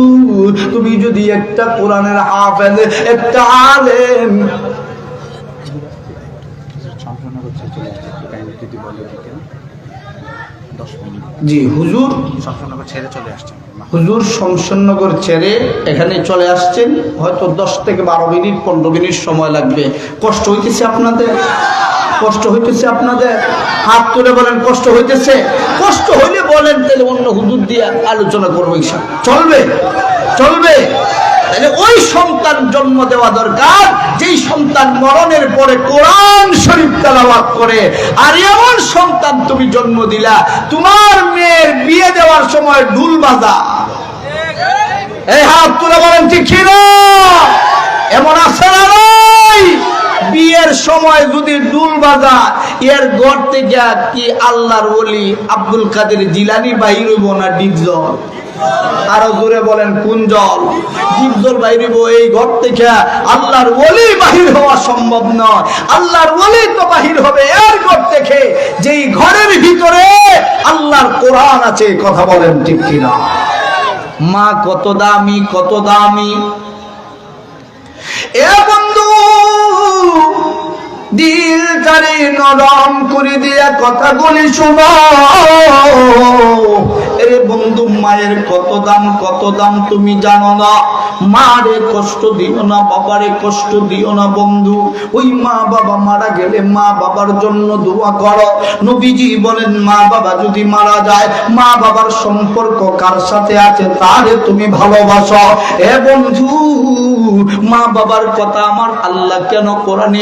তুমি যদি একটা কোরআনের হাফেজ, একটা আলেম জি হুজুর হুজুর শমশেরনগর ছেড়ে এখানে চলে আসছেন, হয়তো 10 থেকে 12 মিনিট 15 মিনিট সময় লাগবে। কষ্ট হইতেছে আপনাদের? কষ্ট হইতেছে আপনাদের? হাত তুলে বলেন কষ্ট হইতেছে। কষ্ট হইলে বলেন, তাহলে অন্য হুজুর দিয়ে আলোচনা করবো, চলবে? চলবে? তাহলে ওই সন্তান জন্ম দেওয়া দরকার যেই সন্তান মরণের পরে কোরআন শরীফ তেলাওয়াত করে। আর এমন সন্তান তুমি জন্ম দিলা, তোমার মেয়ের বিয়ে দেওয়ার সময় ঢুল বাজা। এই হাত তুলে বলেন ঠিক কি না? এমন আছে না নাই? বিয়ের সময় যদি ঢুল বাজা, এর ঘর থেকে কি আল্লাহর ওলি আব্দুল কাদের জিলানী বাহির হইব না ডিপজল? আরো জোরে বলেন কোন জল? ডিপজল বাহির হইব। এই ঘর থেকে আল্লাহর ওলি বাহির হওয়া সম্ভব নয়। আল্লাহর ওলি তো বাহির হবে এর ঘর থেকে যেই ঘরের ভিতরে আল্লাহর কোরআন আছে। কথা বলেন ঠিক কিনা? মা কত দামি, কত দামি! এ বন্ধু, দিলটারে নরম করে দিয়া কথাগুলি শোনো। এরে বন্ধু, মায়ের কত দাম, কত দাম তুমি জানো না? মারে কষ্ট দিও না, বাবারে কষ্ট দিও না বন্ধু। ওই মা বাবা মারা গেলে মা বাবার জন্য দোয়া করো। নবীজি বলেন, মা বাবা যদি মারা যায়, মা বাবার সম্পর্ক কার সাথে আছে তারে তুমি ভালোবাসো। এ বন্ধু, মা বাবার কথা আমার আল্লাহ কেন কোরআনে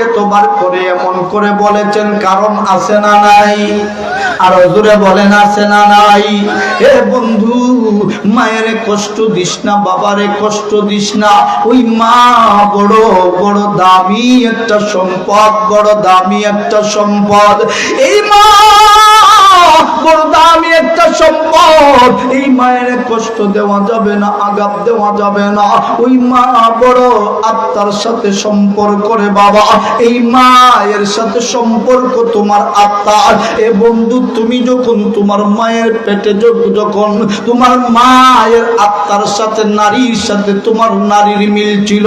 এতবার করে এমন করে বলেছেন? কারণ আছে না নাই? আরো জোরে বলেন আছে না নাই? এ বন্ধু, মায়ের কষ্ট দিস না, বাবারে কষ্ট দিস না। ওই মা বড় বড় দামি একটা সম্পদ, বড় দামি একটা সম্পদ। এই মা বড় দামি একটা সম্পদ। এই মায়ের কষ্ট দেওয়া যাবে না, আঘাত দেওয়া যাবে না। ওই মা বড় আত্মার সাথে সম্পর্ক রে বাবা, এই মায়ের সাথে সম্পর্ক তোমার আত্মার। এ বন্ধু, তুমি যখন তোমার মায়ের পেটে যখন তোমার মায়ের আত্মার সাথে নারীর সাথে তোমার নারীর মিল ছিল,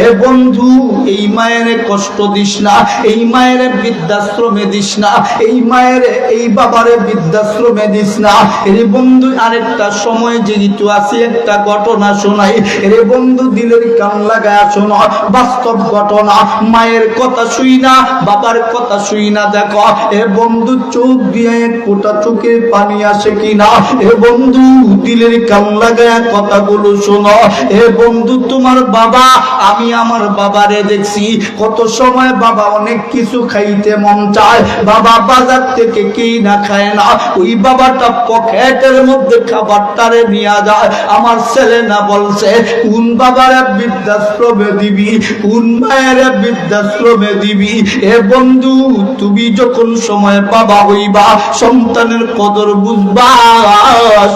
এ বন্ধু এই মায়ের কষ্ট দিস না, এই মায়ের বৃদ্ধাশ্রমে দিস না, এই মায়ের এই বাবারে বৃদ্ধাশ্রমে দিস না। এরে বন্ধু, আরেকটা সময় যেহেতু আসি একটা ঘটনা শোনাই। এরে বন্ধু, দিলের কান লাগায় শোনো, বাস্তব ঘটনা। মায়ের কথা শুই না, বাবার কথা শুই না। দেখো এ বন্ধু, চোখ দিয়ে কোটা চোখের পানি আসে কিনা। এ বন্ধু, দিলের কান লাগায় কথাগুলো শোনো। এ বন্ধু, তোমার বাবা, আমি আমার বাবারে দেখছি কত সময় বাবা অনেক কিছু খাইতে মন চায়, বাবা বাজার থেকে কি না খায় না, ওই বাবাটা পকেটের মধ্যে খাবারটারে নিয়ে যায়। আমার ছেলে না বলছে কোন বাবারে বৃদ্ধাশ্রমে দিবি, কোন মায়ের বৃদ্ধাশ্রমে দিবি। এ বন্ধু, তুমি যখন সময় বাবা হইবা, সন্তানের কদর বুঝবা,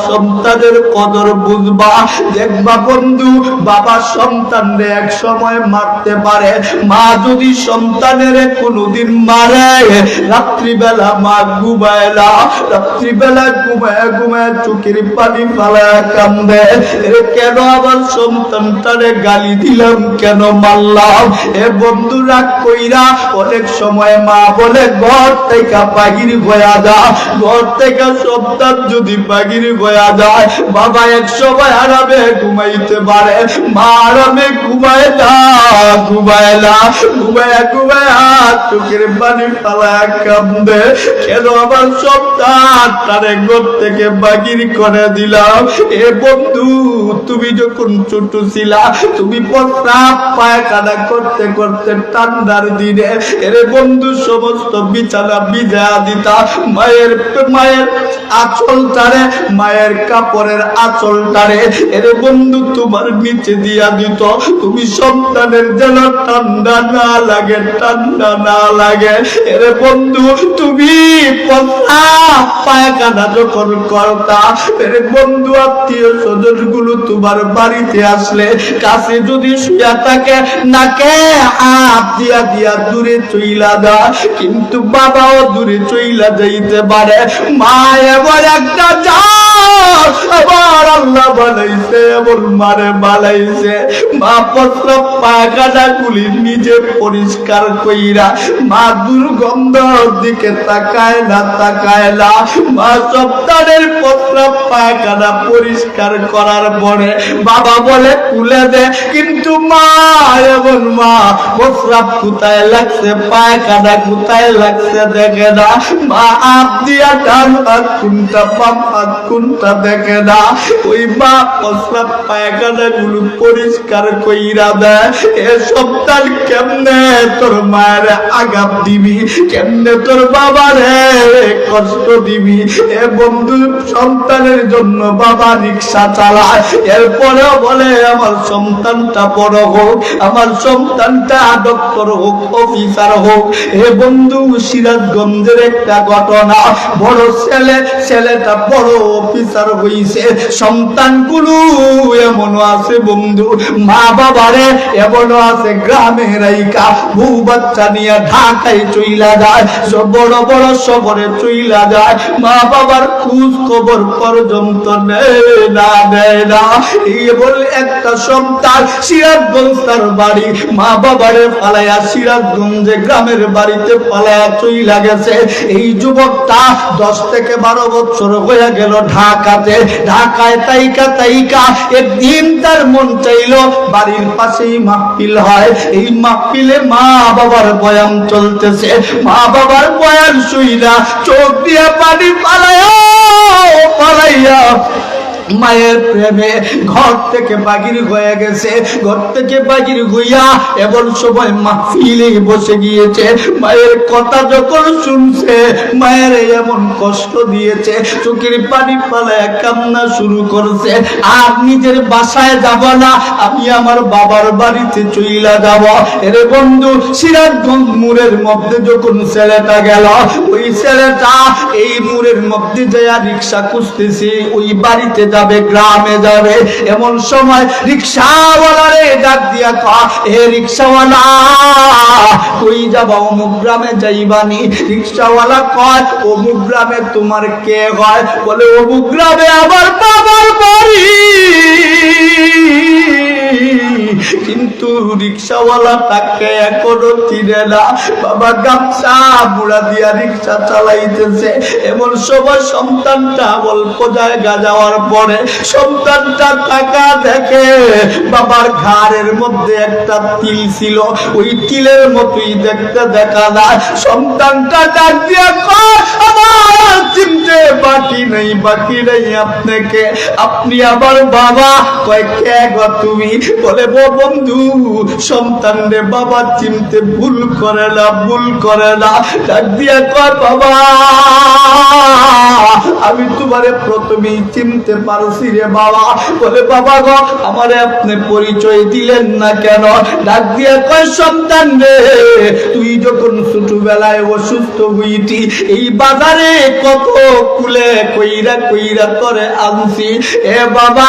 সন্তানের কদর বুঝবা। দেখবা বন্ধু, বাবা সন্তানরে এক সময় মারতে পারে। মা যদি সন্তানের কোনদিন মারে, রাত্রিবেলা মা ঘুমায় না, রাত্রিবেলা ঘুমায় ঘুমায় চোখের পানি ফালায় কান্দে। কেন আমার সন্তানটারে গালি দিলাম, কেন মারলাম। এ বন্ধু, রাগ কইরা অনেক সময় মা বলে ঘর থেকে বাহির হয়ে যা, ঘর থেকে সন্তান যদি বাহির হয়ে যায়, বাবা এক সময় আরামে ঘুমাইতে পারে, মা আরামে ঘুমায় না, ঘুমায় না, ঘুমায় ঘুমায় চোখের পানি ফালায় কান্দে। কেন আমার সন্তান তারে ঘর থেকে বাহির করে দিলাম। এ বন্ধু, তুমি যখন ছোট ছিলা, তুমি প্রস্রাব পায়খানা করতে করতে ঠান্ডার দিনে এরে বন্ধু সমস্ত বিছানা ভিজা দিতা। মায়ের মায়ের আঁচলটারে, মায়ের কাপড়ের আঁচলটারে এরে বন্ধু তোমার নিচে দিয়া দিত। তুমি সন্তানের যেন ঠান্ডা না লাগে, ঠান্ডা না লাগে। এরে বন্ধু, তুমি পায়খানা যখন করতা, এরে বন্ধু আত্মীয় স্বজন গুলো তোমার বাড়িতে আসলে কাছে যদি শুয়া থাকে, নাকে হাত দিয়া দিয়া দূরে চইলা দা, কিন্তু বাবাও দূরে চইলা যাইতে পারে। মা এবার একটা যা আবার আল্লাহ বানাইছে, এমন মারে বানাইছে। মা প্রস্রাব পায়খানা গুলি নিজে পরিষ্কার কইরা, মা দুর্গন্ধর দিকে তাকায় না, তাকায় না। মা সন্তানের প্রস্রাব পায়খানা পরিষ্কার করার পরে বাবা বলে তুলে দে, কিন্তু মা এমন মা প্রস্রাব কোথায় লাগছে, পায়খানা কোথায় লাগছে দেখে না। মা হাত দিয়া ডান হাত কোনটা, বাম হাত কোনটা দেখে না। ওই মা প্রস্রাব পায়খানা গুলো পরিষ্কার কইরা দেয়। এ সন্তান, কেমনে তোর মায়ের আঘাত দিবি, কেমনে তোর বাবারে কষ্ট দিবি। এ বন্ধু, সন্তানের জন্য বাবা রিক্সা চালায়, এরপরেও বলে আমার সন্তানটা বড় হোক, আমার সন্তানটা ডক্টর হোক, অফিসার হোক। এ বন্ধু, সিরাজগঞ্জের একটা ঘটনা, বড় ছেলেটা বড় অফিসার হইছে, সন্তানগুলো এমনও আছে বন্ধু, মা বাবারে এমনও আছে গ্রামে রাইকা বউ বাচ্চা নিয়ে ঢাকায় চইলা যায়, বড় বড় শহরে চইলা যায়, মা বাবার খোঁজ খবর পর্যন্ত নেয় না। এই বলে একটা সন্তান সিরাজগঞ্জ তার বাড়ি, মা বাবারে ফালাইয়া সিরাজগঞ্জে গ্রামের বাড়িতে ফালাইয়া চইলা গেছে। এই যুবকটা 10 থেকে 12 বছর হয়ে গেল ঢাকাতে। ঢাকায় তাইকা একদিন তার মন চাইলো বাড়ির পাশেই মাহফিল হয়, এই মাহফিলে মা বাবার বয়ান চলতেছে। মা বাবার বয়ান শুইনা চোখ দিয়ে পানি পালাইয়া মায়ের প্রেমে ঘর থেকে বাহির হয়ে গেছে। ঘর থেকে বাহির হইয়া এমন সময় মাহফিলে বসে গিয়েছে। মায়ের কথা যখন শুনছে, মায়ের এমন কষ্ট দিয়েছে, চোখের পানি ফালায় কান্না শুরু করছে। আর নিজের বাসায় যাব না, আমি আমার বাবার বাড়িতে চইলা যাব। এর বন্ধু, সিরাজগঞ্জ মোড়ের মধ্যে যখন ছেলেটা গেল, ওই ছেলেটা এই মোড়ের মধ্যে যায় রিক্সা খুঁজতেছে, ওই বাড়িতে যাবে, গ্রামে যাবে। এমন সময় রিক্সাওয়ালারে ডাক দিয়া কয়, হে রিক্সাওয়ালা, কই যাবা? অমুক গ্রামে যাইবানি। রিক্সাওয়ালা কয়, অমুক গ্রামে তোমার কে হয়? বলে, অমুক গ্রামে আমার বাবার বাড়ি। কিন্তু রিক্সাওয়ালা তাকে এখনো চিনে না। বাবা গামছা বুড়া দিয়া রিক্সা চালাইতেছে। এমন সময় সন্তানটা অল্প জায়গা যাওয়ার পরে সন্তানটা টাকা দেখে বাবার ঘাড়ের মধ্যে একটা তিল ছিল, ওই তিলের মতোই দেখতে দেখা যায়। সন্তানটা ডাক দিয়া কয়, আমার চিনতে বাকি নেই, বাকি নেই আপনাকে, আপনি আমার বাবা। কয়, কে গো তুমি? বলে, বন্ধু, সন্তান রে বাবা চিনতে ভুল করে না, ভুল করে না। ডাক দিয়া কয়, বাবা, আমি তোমারে প্রথমেই চিনতে পারছি রে বাবা। বলে, বাবা গো, আমারে আপনি পরিচয় দিলেন না কেন? ডাক দিয়া কয়, সন্তান রে, তুই যখন ছোটবেলায় অসুস্থ হইতি, এই বাজারে কত কুলে কইরা কইরা করে আনছি। এ বাবা,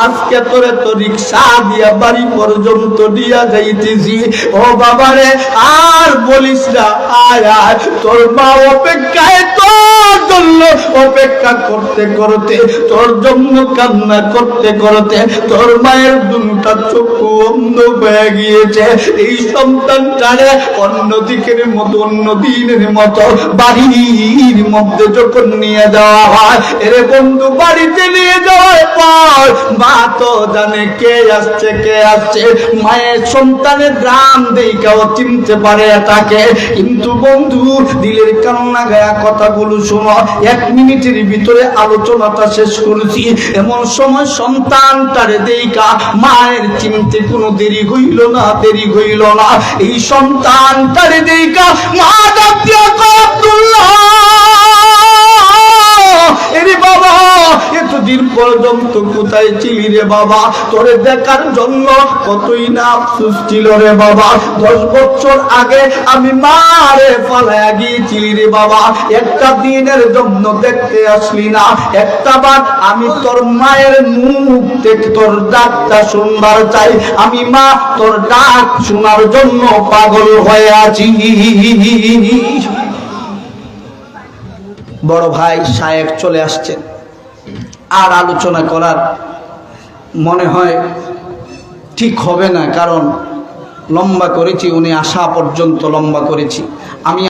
আজকে তোরে তো রিক্সা দিয়া বাড়ি পর্যন্ত দিয়া যাইতেছি। ও বাবারে, আর বলিস না, আয় আয়, তোর মা অপেক্ষায়, তোর জন্য অপেক্ষা করতে করতে, তোর জন্য কান্না করতে করতে তোর মায়ের দুটা চক্ষু অন্ধ হয়ে গিয়েছে। এই সন্তানটারে অন্যদিকের মতো, অন্য দিনের মতো বাড়ির মধ্যে যখন নিয়ে যাওয়া হয়, এরে বন্ধু, বাড়িতে নিয়ে যাওয়ার পর মা তো জানে কে আসছে, কে আসছে। মায়ের সন্তানের গ্রাম দেখাও চিনতে পারে এটাকে। কিন্তু বন্ধু, দিলের কান্না গায়া কথাগুলো শোনো, 1 মিনিটের ভিতরে আলোচনাটা শেষ করেছি। এমন সময় সন্তানটারে দেখা মায়ের চিনতে কোনো দেরি হইল না, দেরি হইল না। এই সন্তানটারে দেখা মা ডাক দিয়া কয়, আব্দুল্লাহ, এরে বাবা, এতদিন পর্যন্ত কোথায় ছিলি রে বাবা? তোরে দেখার জন্য কতই না আফসোস ছিল রে বাবা। 10 বছর আগে আমি মারে পালায়া গিয়েছিলি রে বাবা, একটা দিনের জন্য দেখতে আসলি না। একটা বার আমি তোর মায়ের মুখ থেকে তোর ডাকটা শুনবার চাই। আমি মা তোর ডাক শোনার জন্য পাগল হয়ে আছি। বড় ভাই সাহেব চলে আসছেন। আর আলোচনা করার মনে হয় ঠিক হবে না, কারণ লম্বা করেছি, উনি আসা পর্যন্ত লম্বা করেছি। আমি